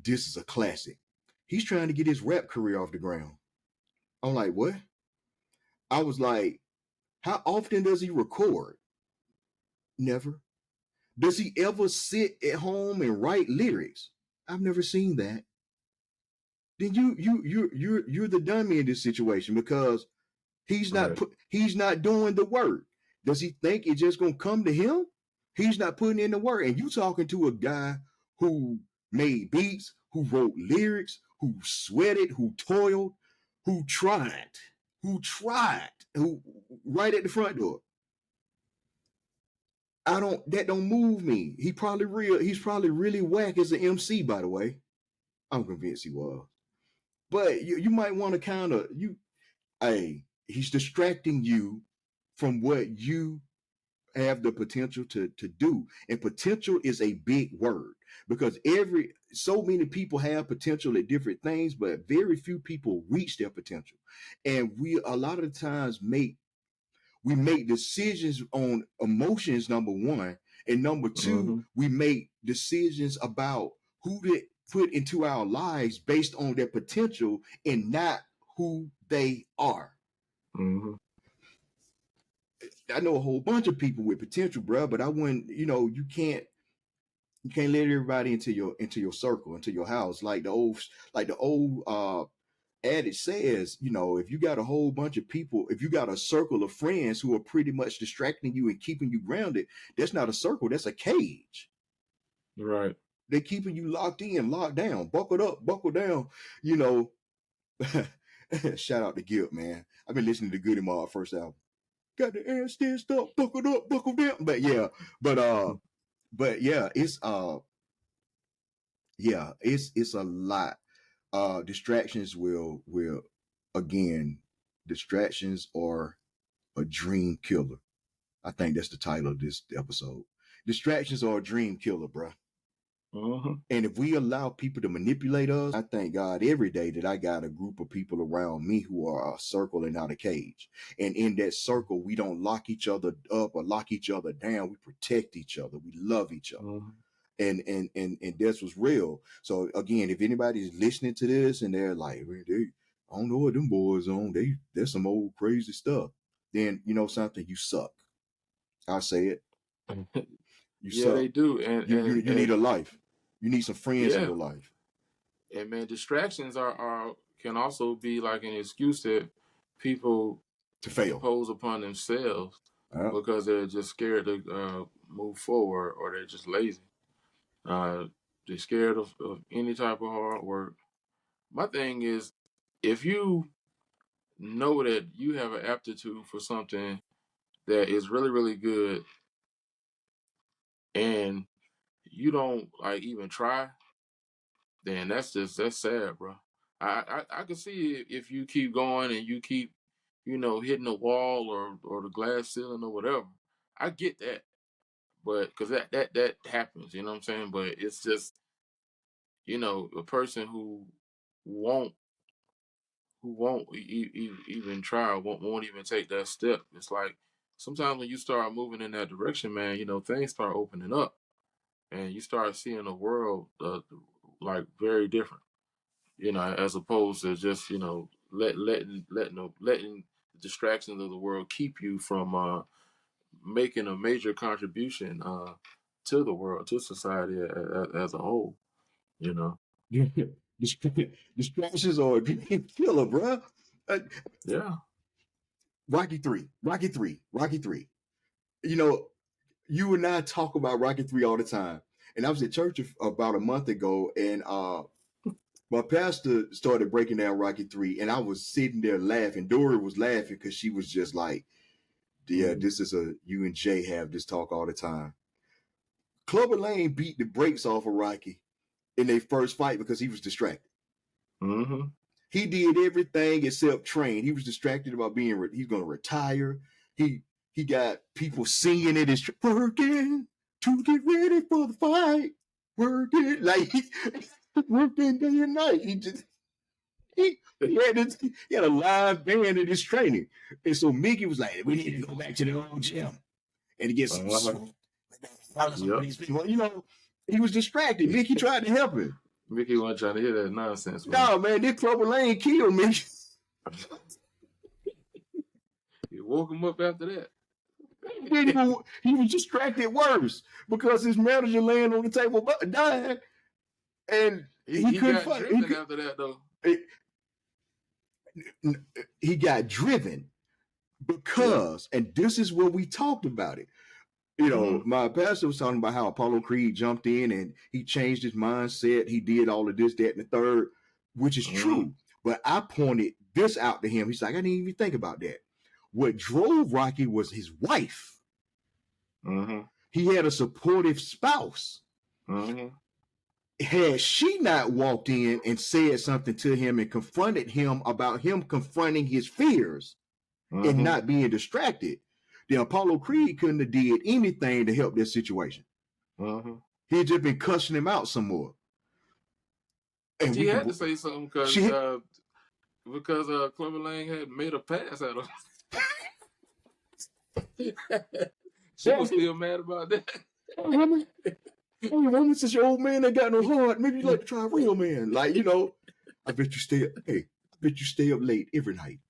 is a classic. He's trying to get his rap career off the ground. I'm like, what? I was like, how often does he record? Never. Does he ever sit at home and write lyrics? I've never seen that. Then you're the dummy in this situation because he's not doing the work. Does he think it's just gonna come to him? He's not putting in the work. And you talking to a guy who made beats, who wrote lyrics, who sweated, who toiled, who tried, who right at the front door. That don't move me. He's probably really whack as an MC, by the way. I'm convinced he was. But you might want to kind of, he's distracting you from what you have the potential to do. And potential is a big word, because so many people have potential at different things, but very few people reach their potential. And we a lot of the times make decisions on emotions, number one, and number two, we make decisions about who to put into our lives based on their potential and not who they are. I know a whole bunch of people with potential, bro, but I wouldn't, you can't let everybody into your circle, into your house. Like the old adage says, if you got a whole bunch of people, if you got a circle of friends who are pretty much distracting you and keeping you grounded, that's not a circle, that's a cage. Right. They're keeping you locked in, locked down, buckled up, buckled down, Shout out to Guilt, man. I've been listening to Goody Mob first album. Got the ass stitched up, buckled up, buckled down. But yeah, it's a lot. Distractions distractions are a dream killer. I think that's the title of this episode. Distractions are a dream killer, bro. And if we allow people to manipulate us, I thank God every day that I got a group of people around me who are a circle and not a cage. And in that circle, we don't lock each other up or lock each other down. We protect each other. We love each other. And that's what's real. So again, if anybody's listening to this and they're like, I don't know what them boys on, there's some old crazy stuff, then you know something, you suck. I'll say it. You suck. They do. And you need a life. You need some friends in your life. And man, distractions can also be like an excuse that people to fail impose upon themselves because they're just scared to move forward, or they're just lazy. They're scared of any type of hard work. My thing is, if you know that you have an aptitude for something that is really, really good, and you don't even try, then that's sad, bro. I can see if you keep going and you keep, hitting the wall or the glass ceiling or whatever. I get that, but because that happens, you know what I'm saying? But it's just, a person who won't even try, won't even take that step. It's like sometimes when you start moving in that direction, man, things start opening up, and you start seeing the world like very different. As opposed to just letting the distractions of the world keep you from making a major contribution to the world, to society as a whole. Distractions are a dream killer, bro. Yeah. Rocky 3. You and I talk about Rocky 3 all the time. And I was at church about a month ago, and my pastor started breaking down Rocky 3, and I was sitting there laughing. Dory was laughing because she was just like, yeah, this is you and Jay have this talk all the time. Clubber Lang beat the brakes off of Rocky in their first fight because he was distracted. He did everything except train. He was distracted about he's going to retire. He got people singing at his working to get ready for the fight. Working like working day and night. He had a live band in his training. And so Mickey was like, we need to go back to the old gym and get some he was distracted. Mickey tried to help him. Mickey wasn't trying to hear that nonsense. No, man, this Clubber Lang killed Mickey. He woke him up after that. He was distracted worse because his manager laying on the table dying, and he couldn't fight. After that, though, he got driven because, and this is where we talked about it. My pastor was talking about how Apollo Creed jumped in and he changed his mindset. He did all of this, that, and the third, which is true. But I pointed this out to him. He's like, I didn't even think about that. What drove Rocky was his wife. He had a supportive spouse. Had she not walked in and said something to him and confronted him about him confronting his fears and not being distracted, then Apollo Creed couldn't have did anything to help their situation. Uh-huh. He had just been cussing him out some more. And She had to say something because she, Clover Lang had made a pass at her. She was still mad about that. Woman, since your old man ain't got no heart, maybe you like to try a real man. Like, I bet you stay up late every night,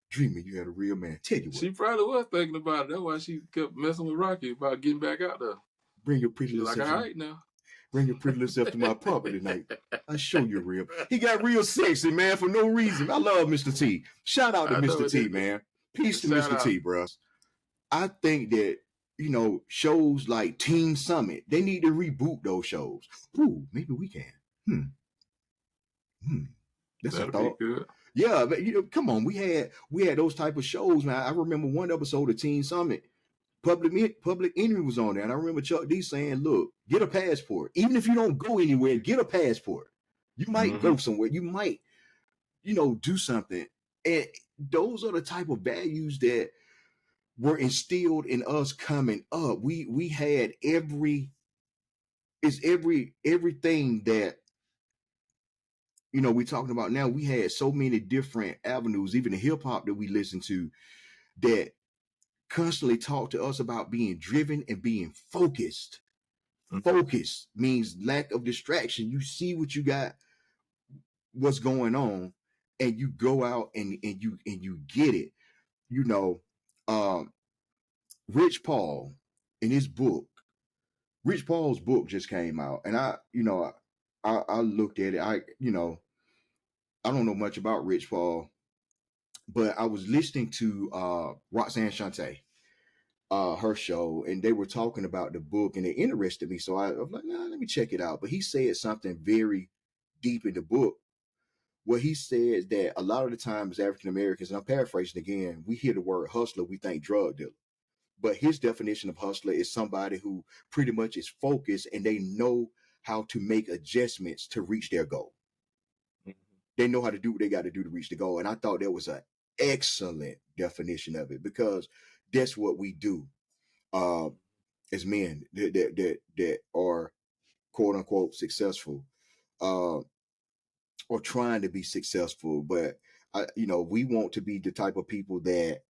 dreaming you had a real man. Tell you what. She probably was thinking about it. That's why she kept messing with Rocky about getting back out there. Bring your pretty She's little like, self. all right now. Bring your pretty little self to my apartment tonight. I show you real. He got real sexy, man, for no reason. I love Mr. T. Shout out to Mr. T, man. Peace to Mr. T, bro. I think that, shows like Team Summit, they need to reboot those shows. Ooh, maybe we can. That's a thought. Be good. Yeah, but come on, we had those type of shows, man. I remember one episode of Team Summit. Public Enemy was on there, and I remember Chuck D saying, "Look, get a passport. Even if you don't go anywhere, get a passport. You might go somewhere. You might, do something." And those are the type of values that were instilled in us coming up. We had everything that we're talking about now. We had so many different avenues, even the hip hop that we listen to, that constantly talk to us about being driven and being focused. Focus means lack of distraction. You see what you got, what's going on, and you go out and you get it. Rich Paul in his book, Rich Paul's book just came out, and I looked at it. I don't know much about Rich Paul, but I was listening to Roxanne Shante, her show, and they were talking about the book, and it interested me. So I was like, let me check it out. But he said something very deep in the book, where he says that a lot of the times African Americans, and I'm paraphrasing again, we hear the word hustler, we think drug dealer. But his definition of hustler is somebody who pretty much is focused and they know how to make adjustments to reach their goal. They know how to do what they got to do to reach the goal. And I thought that was an excellent definition of it, because that's what we do as men that are quote unquote successful, or trying to be successful. But we want to be the type of people that,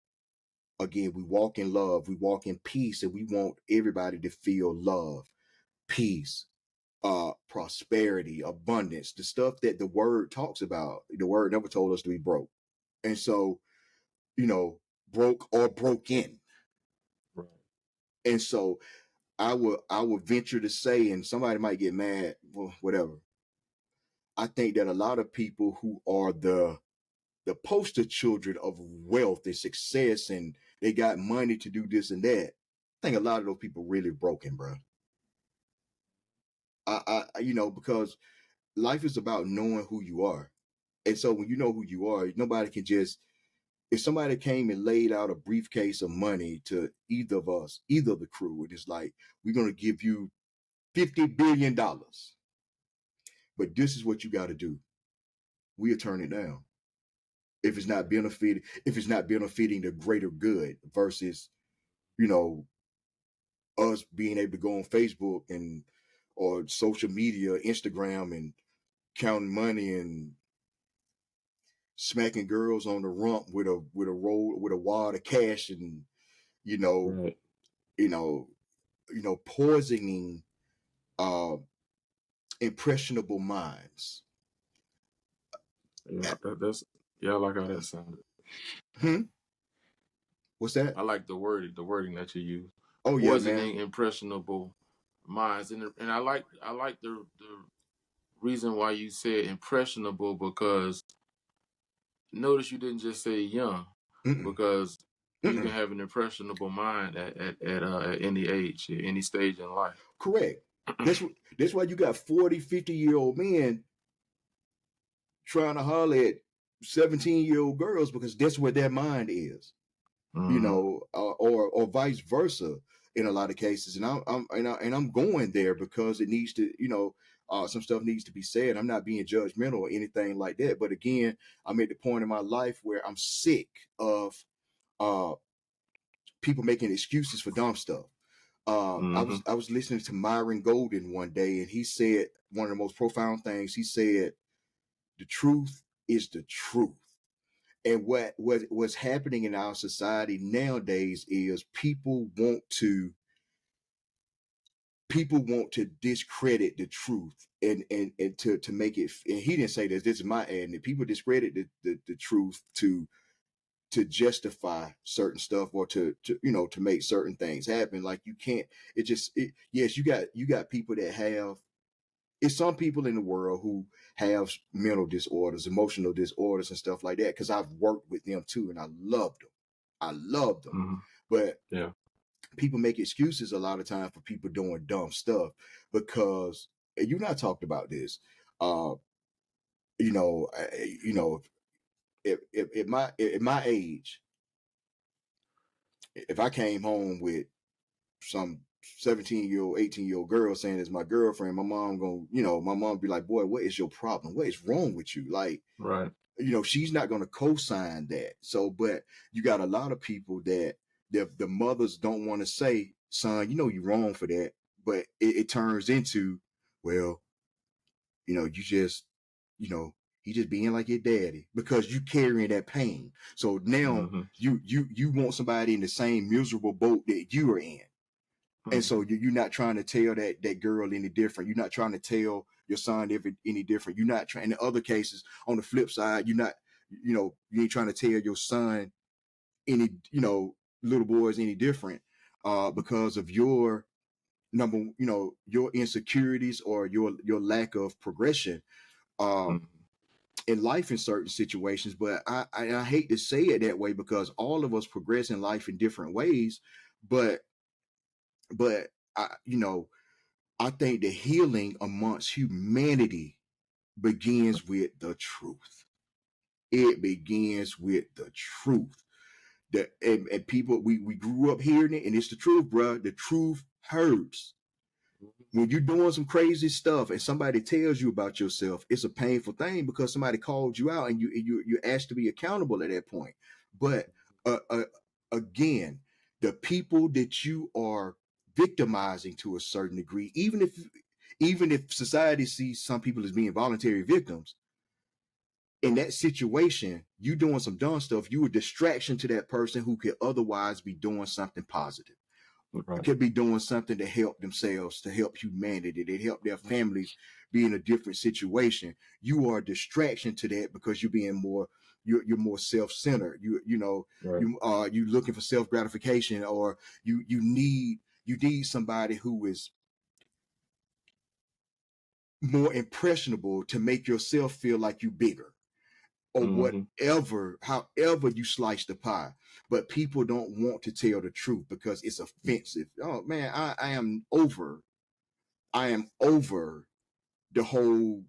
again, we walk in love, we walk in peace, and we want everybody to feel love, peace, prosperity, abundance, the stuff that the word talks about. The word never told us to be broke. And so, broke or broken. Right. And so I would venture to say, and somebody might get mad, well, whatever. I think that a lot of people who are the poster children of wealth and success, and they got money to do this and that, I think a lot of those people really broken, bro. Because life is about knowing who you are. And so when you know who you are, nobody can just, if somebody came and laid out a briefcase of money to either of us, either of the crew, and it's like, we're going to give you $50 billion, but this is what you got to do, we'll turn it down. If it's not benefiting the greater good, versus, us being able to go on Facebook or social media, Instagram, and counting money and smacking girls on the rump with a wad of cash, and Right. Poisoning impressionable minds. Yeah, I like how that sounded. What's that? I like the wording that you use. Oh yeah, Poisoning man. impressionable minds, and I like the reason why you said impressionable, because notice you didn't just say young. Because you can have an impressionable mind at any age, at any stage in life. Correct. That's why you got 40, 50-year-old men trying to holler at 17-year-old girls, because that's where their mind is. Or vice versa in a lot of cases. And I'm going there because it needs to, some stuff needs to be said. I'm not being judgmental or anything like that. But again, I'm at the point in my life where I'm sick of people making excuses for dumb stuff. I was listening to Myron Golden one day, and he said one of the most profound things. He said, "The truth is the truth." And what's happening in our society nowadays is people want to discredit the truth and to make it. And he didn't say this. This is my ad. And people discredit the truth to justify certain stuff or to to make certain things happen. Like you can't. Yes, you got people that have. It's some people in the world who have mental disorders, emotional disorders, and stuff like that. Because I've worked with them too, and I loved them. I loved them, but Yeah. people make excuses a lot of time for people doing dumb stuff because and you and I talked about this. Uh, you know, if at my age, if I came home with some 17-year-old, 18-year-old girl saying it's my girlfriend, my mom be like, boy, what is your problem? What is wrong with you? Like, Right. She's not going to co-sign that. So, but you got a lot of people that the mothers don't want to say, son, you're wrong for that. But it turns into, well, you just, he just being like your daddy because you carrying that pain. So now you want somebody in the same miserable boat that you are in. And so you're not trying to tell that girl any different. You're not trying to tell your son any different. You're not trying. In other cases, on the flip side, you're not, you ain't trying to tell your son any, little boys any different, because of your your insecurities or your lack of progression, in life in certain situations. But I hate to say it that way because all of us progress in life in different ways, but I think the healing amongst humanity begins with the truth. It begins with the truth. And people, we grew up hearing it, and it's the truth, bro. The truth hurts. When you're doing some crazy stuff and somebody tells you about yourself, it's a painful thing because somebody called you out and you're asked to be accountable at that point. But again, the people that you are victimizing to a certain degree, even if society sees some people as being voluntary victims, in that situation, you doing some dumb stuff, you a distraction to that person who could otherwise be doing something positive. Right. Could be doing something to help themselves, to help humanity, to help their families be in a different situation. You are a distraction to that because you're more self-centered. You looking for self-gratification, or you need somebody who is more impressionable to make yourself feel like you bigger, or however you slice the pie. But people don't want to tell the truth because it's offensive. Oh man, I am over the whole,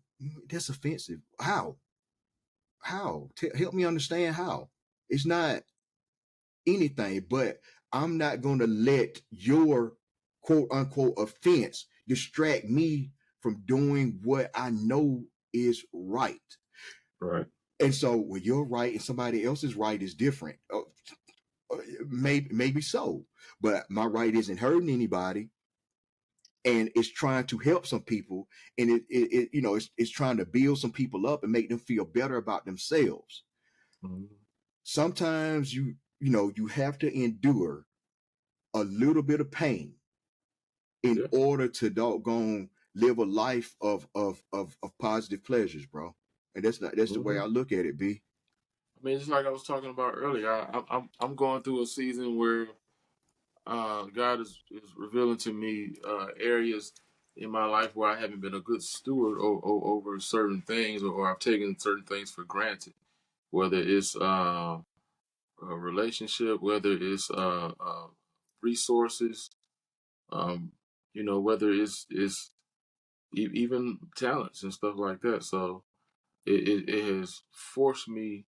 that's offensive. How help me understand how. It's not anything, but I'm not going to let your quote unquote offense distract me from doing what I know is right. Right. And so when you're right and somebody else's right is different, maybe so, but my right isn't hurting anybody, and it's trying to help some people, and it's trying to build some people up and make them feel better about themselves. Sometimes you have to endure a little bit of pain in order to doggone live a life of positive pleasures, bro. And that's the way I look at it, B. I mean, just like I was talking about earlier, I'm going through a season where God is revealing to me areas in my life where I haven't been a good steward over certain things, or I've taken certain things for granted. Whether it's a relationship, whether it's resources, whether it's even talents and stuff like that. So it has forced me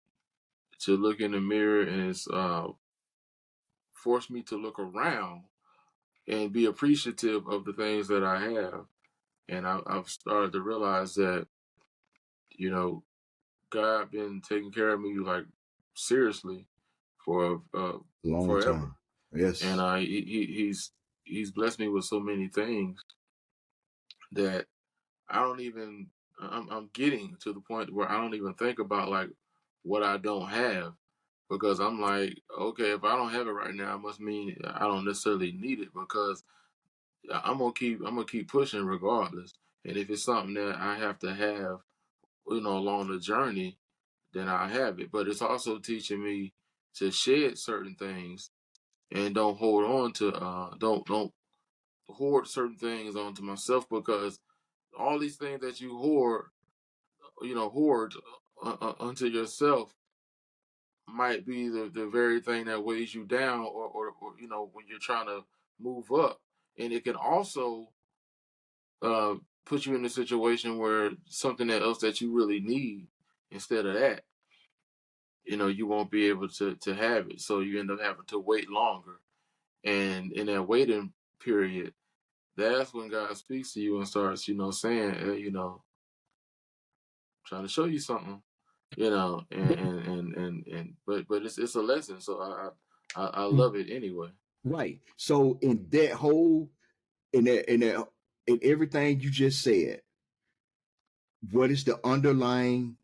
to look in the mirror, and it's forced me to look around and be appreciative of the things that I have. And I've started to realize that, God been taking care of me like seriously for Long forever. time. Yes. And he's blessed me with so many things that I don't even I'm getting to the point where I don't even think about like what I don't have, because I'm like, okay, if I don't have it right now, it must mean I don't necessarily need it, because I'm gonna keep pushing regardless. And if it's something that I have to have, along the journey, then I have it. But it's also teaching me to shed certain things and don't hold on to don't hoard certain things onto myself, because all these things that you hoard unto yourself might be the very thing that weighs you down, or when you're trying to move up. And it can also uh, put you in a situation where something else that you really need, instead of that, you won't be able to have it. So you end up having to wait longer. And in that waiting period, that's when God speaks to you and starts, saying, trying to show you something, but it's a lesson. So I love it anyway. Right. So in that whole in everything you just said, what is the underlying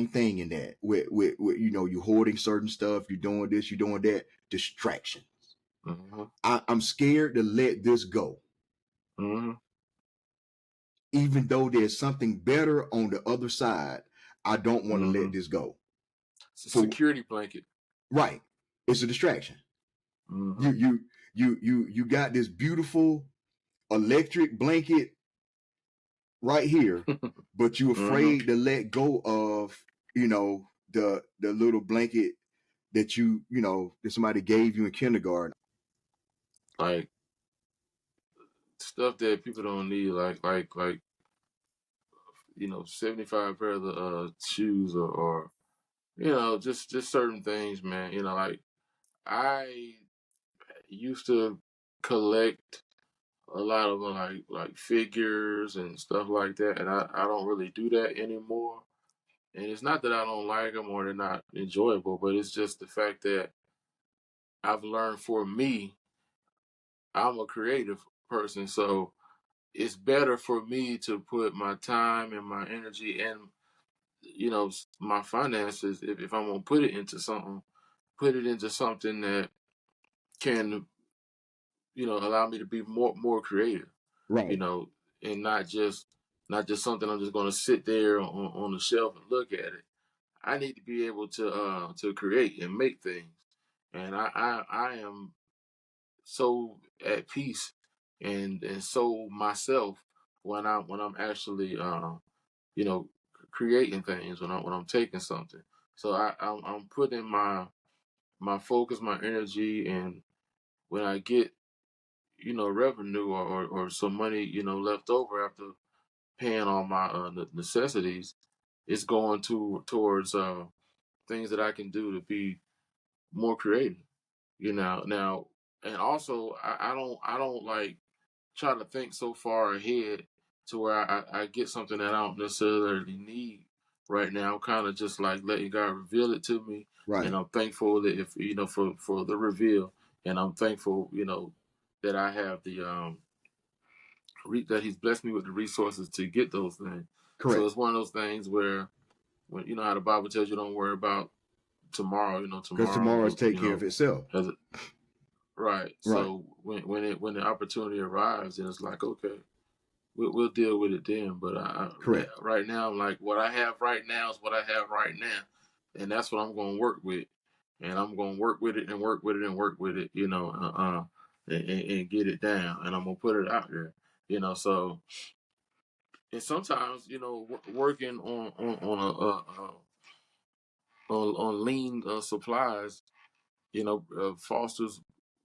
thing in that? With you're hoarding certain stuff, you're doing this, you're doing that, distraction. Hmm. I'm scared to let this go, Hmm. even though there's something better on the other side. I don't want to let Hmm. this go. It's a For security blanket. right, it's a distraction. Hmm. You got this beautiful electric blanket right here, but you're Hmm. afraid to let go of the little blanket that somebody gave you in kindergarten. Like stuff that people don't need, like 75 pair of the shoes, or just certain things, man. Like I used to collect a lot of like figures and stuff like that, and I don't really do that anymore. And it's not that I don't like them or they're not enjoyable, but it's just the fact that I've learned, for me, I'm a creative person, so it's better for me to put my time and my energy and my finances, if I'm gonna put it into something, put it into something that can allow me to be more creative, you Right, know, and not just something I'm just gonna sit there on the shelf and look at it. I need to be able to create and make things, and I am so at peace and so myself when I'm actually you know creating things, when I'm taking something. So I'm putting my focus, my energy, and when I get revenue, or some money left over after paying all my necessities, it's going towards things that I can do to be more creative. Now, and also I don't like try to think so far ahead to where I get something that I don't necessarily need right now. I'm kind of just like letting God reveal it to me, and right, I'm thankful that, if for the reveal, and I'm thankful that I have the that He's blessed me with the resources to get those things. So correct. it's one of those things where, when how the Bible tells you, don't worry about tomorrow. Because Tomorrow tomorrow's will take care of itself. has it right. Right, So when the opportunity arrives, then it's like, okay, we'll deal with it then. But correct. right now, I'm like, what I have right now is what I have right now, and that's what I'm going to work with, and I'm going to work with it and work with it and work with it, and get it down, and I'm gonna put it out there, So, and sometimes, working on on lean supplies, fosters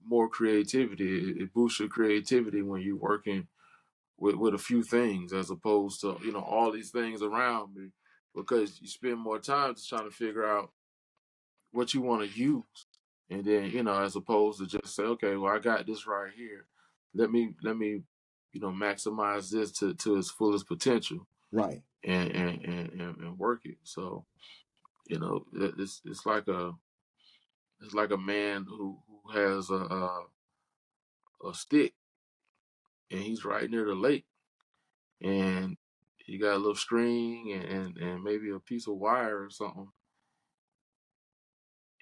more creativity. It boosts your creativity when you're working with a few things, as opposed to all these things around me, because you spend more time just trying to figure out what you want to use, and then as opposed to just say, okay, well, I got this right here, let me maximize this to its fullest potential, Right. and work it. So it's like a man who's has a stick, and he's right near the lake, and he got a little string and maybe a piece of wire or something.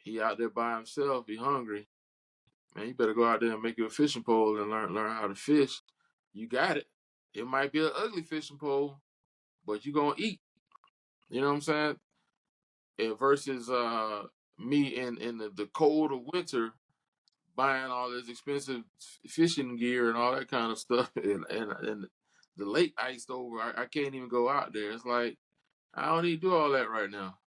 He out there by himself. He hungry. Man, you better go out there and make you a fishing pole and learn how to fish. You got it. It might be an ugly fishing pole, but you gonna eat. You know what I'm saying? And versus me in the cold of winter buying all this expensive fishing gear and all that kind of stuff, and the lake iced over. I can't even go out there. It's like I don't need to do all that right now.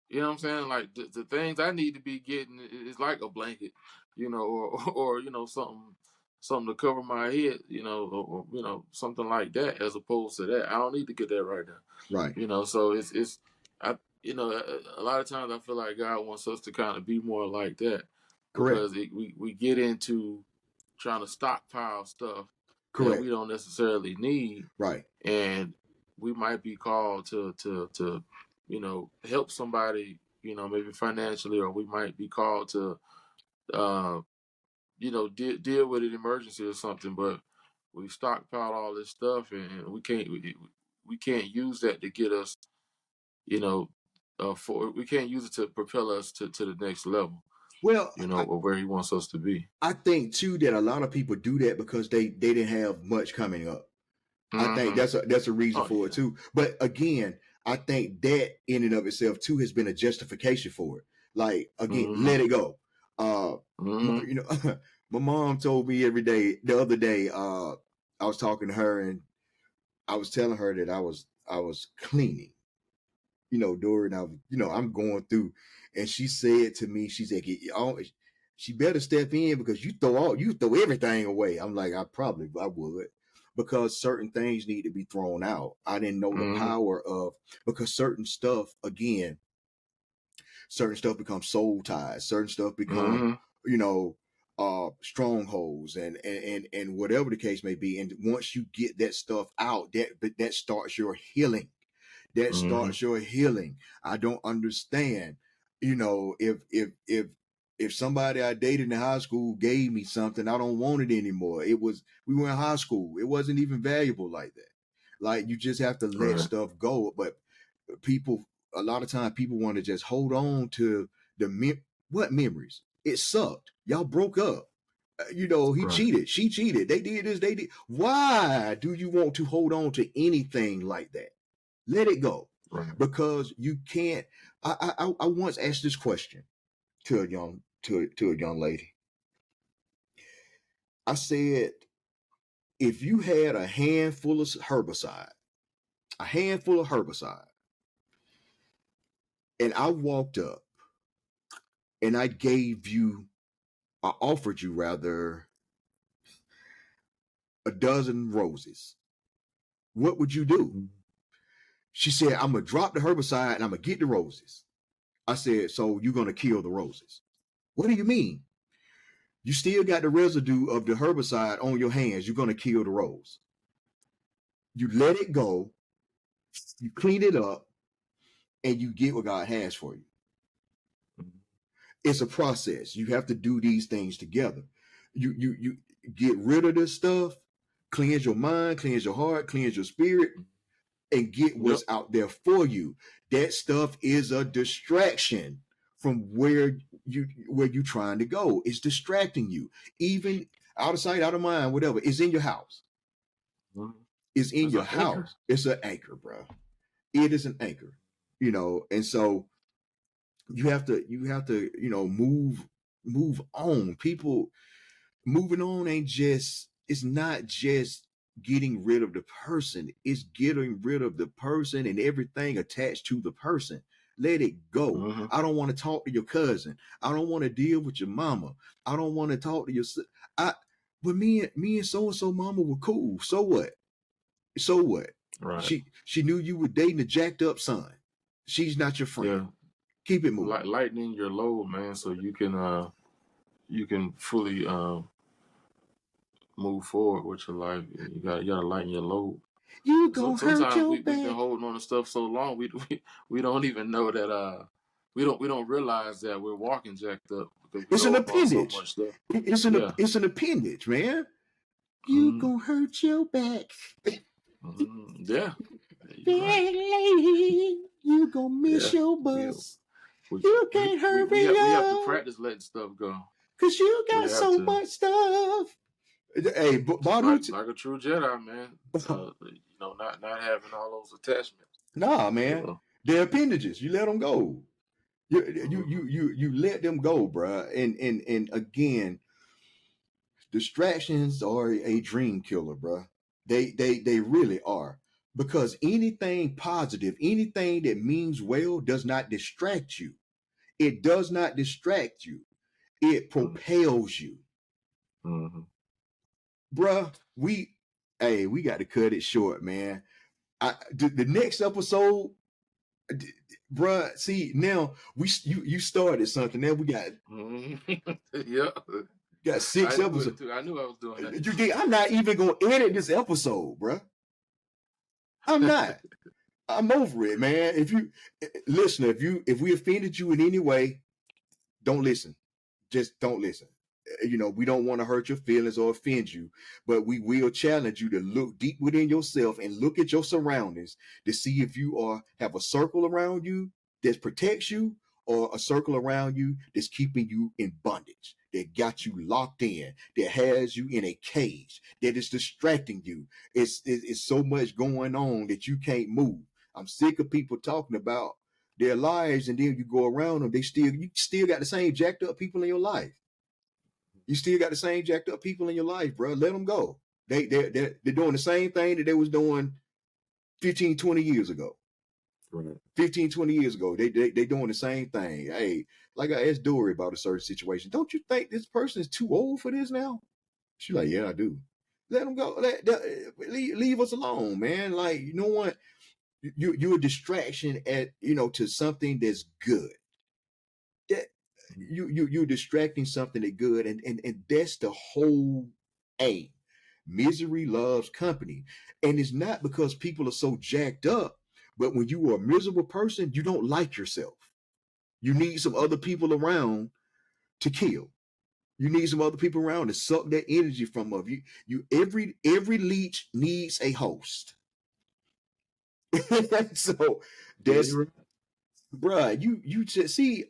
You know what I'm saying? Like the things I need to be getting is like a blanket, or something to cover my head, or something like that, as opposed to that. I don't need to get that right now. Right. So it's I a lot of times I feel like God wants us to kind of be more like that, Correct. because we get into trying to stockpile stuff that Correct. we don't necessarily need, Right. and we might be called to help somebody, maybe financially, or we might be called to deal with an emergency or something, but we stockpiled all this stuff, and we can't use that to get us, we can't use it to propel us to the next level, Well, or where he wants us to be. I think too that a lot of people do that because they didn't have much coming up. I think that's a reason for it too. But again, I think that in and of itself too has been a justification for it. Like again, let it go. My mom told me the other day, I was talking to her and I was telling her that I was cleaning, during I'm going through, and she said to me, she said, she better step in because you throw everything away. I'm like, I would, because certain things need to be thrown out. I didn't know the power of, because certain stuff becomes soul ties, certain stuff become, strongholds and whatever the case may be. And once you get that stuff out, that starts your healing. That starts your healing. I don't understand, if somebody I dated in high school gave me something, I don't want it anymore. We were in high school. It wasn't even valuable like that. Like, you just have to let stuff go. But a lot of times people want to just hold on to what memories? It sucked. Y'all broke up. He cheated. She cheated. They did this. They did. Why do you want to hold on to anything like that? Let it go. Right. Because you can't. I once asked this question to a young lady. I said, if you had a handful of herbicide, and I walked up and I offered you rather a dozen roses, what would you do? She said, I'm going to drop the herbicide and I'm going to get the roses. I said, so you're going to kill the roses? What do you mean? You still got the residue of the herbicide on your hands. You're going to kill the rose. You let it go. You clean it up and you get what God has for you. It's a process. You have to do these things together. You get rid of this stuff, cleanse your mind, cleanse your heart, cleanse your spirit, and get what's out there for you. That stuff is a distraction from where you're trying to go. It's distracting you. Even out of sight, out of mind, whatever. It's in your house. It's in your house. Anchor. It's an anchor, bro. It is an anchor. And so you have to move on. People moving on it's not just getting rid of the person. It's getting rid of the person and everything attached to the person. Let it go. I don't want to talk to your cousin. I don't want to deal with your mama. I don't want to talk to your but me and so-and-so mama were cool. So what? Right. She knew you were dating a jacked up son. She's not your friend. Yeah. Keep it moving. Lightening your load, man, so you can fully move forward with your life. You gotta lighten your load. You gonna hurt your we've been holding on to stuff so long we don't even know that we don't realize that we're walking jacked up because we It's an go up on so appendage. much stuff. It's an appendage, man. You gonna hurt your back. Yeah. Lady, you gonna miss your bus. You can't hurry we have to up. practice letting stuff go. Cause you got so much stuff. Hey, Badu, like a true Jedi, man. Not having all those attachments. Nah, man. They're appendages. You let them go. You let them go, bruh. And again, distractions are a dream killer, bruh. They really are. Because anything positive, anything that means well does not distract you. It does not distract you. It propels you. Bruh, we got to cut it short, man. The next episode, bruh, see, now you started something. Now we got got 6 episodes. I knew I was doing that. You did. I'm not even gonna edit this episode, bruh. I'm not. I'm over it, man. If you listener, if we offended you in any way, don't listen. Just don't listen. We don't want to hurt your feelings or offend you, but we will challenge you to look deep within yourself and look at your surroundings to see if you have a circle around you that protects you or a circle around you that's keeping you in bondage, that got you locked in, that has you in a cage, that is distracting you. It's so much going on that you can't move. I'm sick of people talking about their lives, and then you go around them, you still got the same jacked up people in your life. You still got the same jacked up people in your life, bro. Let them go. They're doing the same thing that they was doing 15, 20 years ago. Right. 15, 20 years ago, they doing the same thing. Hey, like I asked Dory about a certain situation. Don't you think this person is too old for this now? She's like, yeah, I do. Let them go. Leave us alone, man. Like, you know what? You're a distraction to something that's good. That you're distracting something that's good, and that's the whole aim. Misery loves company, and it's not because people are so jacked up, but when you are a miserable person, you don't like yourself. You need some other people around to kill. You need some other people around to suck that energy from of you. Every leech needs a host. So that's bruh, you just see,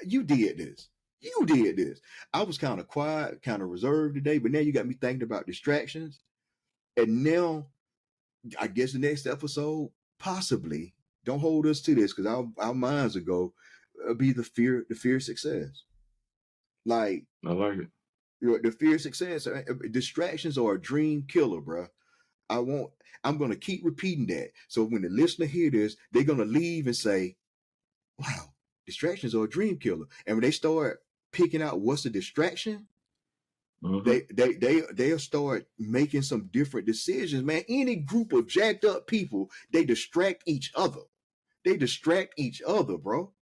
you did this. You did this. I was kind of quiet, kind of reserved today, but now you got me thinking about distractions. And now, I guess the next episode, possibly, don't hold us to this because our minds will go, be the fear of success. Like, I like it. The fear of success. Distractions are a dream killer, bruh. I'm going to keep repeating that. So when the listener hear this, they're going to leave and say, wow, distractions are a dream killer. And when they start picking out what's a distraction, they'll start making some different decisions, man. Any group of jacked up people, they distract each other. They distract each other, bro.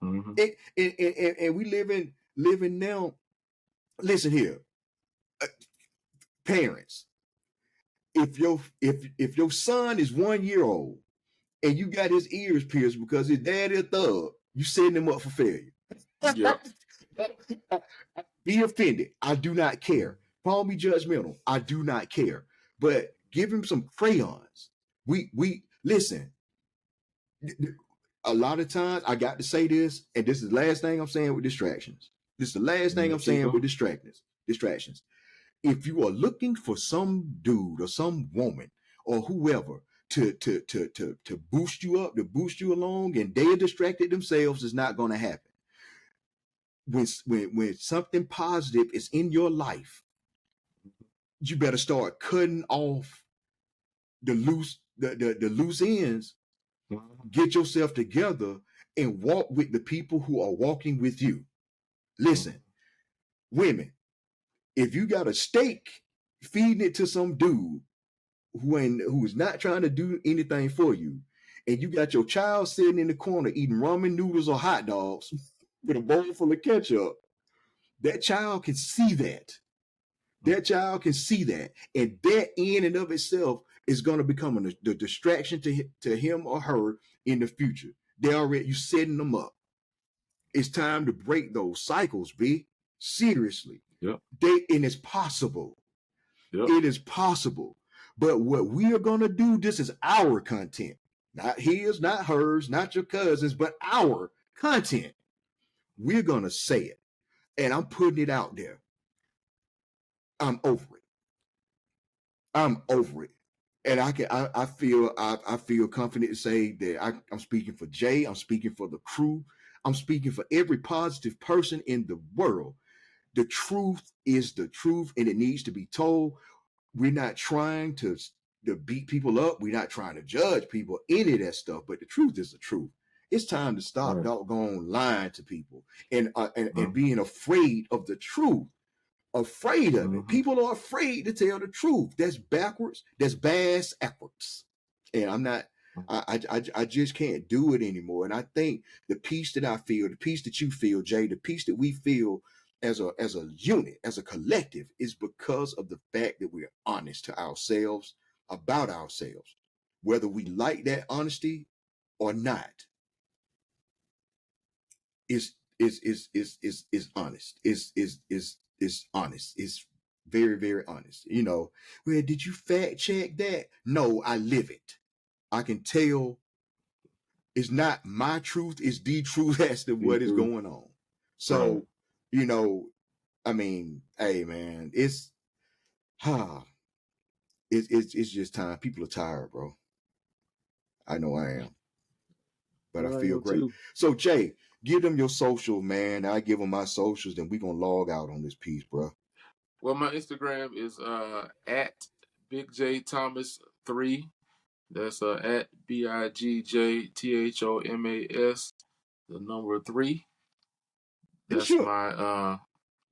And we living now. Listen here, parents. If your son is 1 year old and you got his ears pierced because his daddy a thug, you setting him up for failure. Yep. Be offended. I do not care. Call me judgmental. I do not care. But give him some crayons. We listen. A lot of times I got to say this, and this is the last thing I'm saying with distractions. This is the last thing I'm saying with distractions. If you are looking for some dude or some woman or whoever to boost you up, to boost you along, and they are distracted themselves, it's not going to happen. When something positive is in your life, you better start cutting off the loose ends. Get yourself together and walk with the people who are walking with you. Listen, women, if you got a steak feeding it to some dude who is not trying to do anything for you, and you got your child sitting in the corner eating ramen noodles or hot dogs with a bowl full of ketchup, that child can see that. That child can see that. And that in and of itself is going to become the distraction to him or her in the future. You setting them up. It's time to break those cycles, B. Seriously. Yep. And it's possible. Yep. It is possible. But what we are going to do, this is our content. Not his, not hers, not your cousin's, but our content. We're going to say it. And I'm putting it out there. I'm over it. I'm over it. And I feel confident to say that I'm speaking for Jay. I'm speaking for the crew. I'm speaking for every positive person in the world. The truth is the truth, and it needs to be told. We're not trying to beat people up. We're not trying to judge people, any of that stuff. But the truth is the truth. It's time to stop Right. doggone lying to people and being afraid of the truth. Afraid of it. People are afraid to tell the truth. That's backwards. That's backwards. And I'm not. I just can't do it anymore. And I think the peace that I feel, the peace that you feel, Jay, the peace that we feel as a unit, as a collective, is because of the fact that we're honest to ourselves about ourselves, whether we like that honesty or not. Is honest. Is honest. It's very, very honest. You know, well, did you fact check that? No, I live it. I can tell it's not my truth, it's the truth as to what is going on. So, right. you know, I mean, hey man, it's just time. People are tired, bro. I know I am. But I feel great. Too. So Jay, give them your social, man. I give them my socials, then we're gonna log out on this piece, bro. Well, my Instagram is at Big J Thomas 3. That's at BIGJTHOMAS, the number 3. This That's your my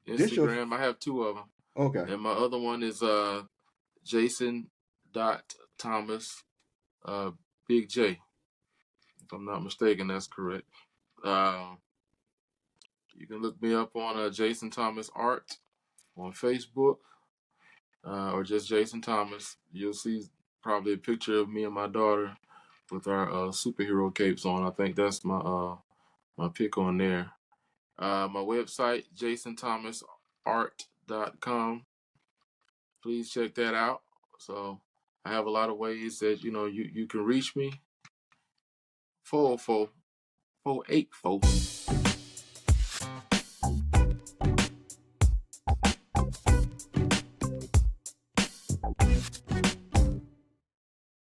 this your Instagram. I have 2 of them. okay. And my other one is Jason.Thomas Big J. If I'm not mistaken, that's correct. You can look me up on Jason Thomas Art on Facebook, or just Jason Thomas. You'll see probably a picture of me and my daughter with our superhero capes on. I think that's my pic on there. My website, jasonthomasart.com. Please check that out. So I have a lot of ways that you can reach me. 404-484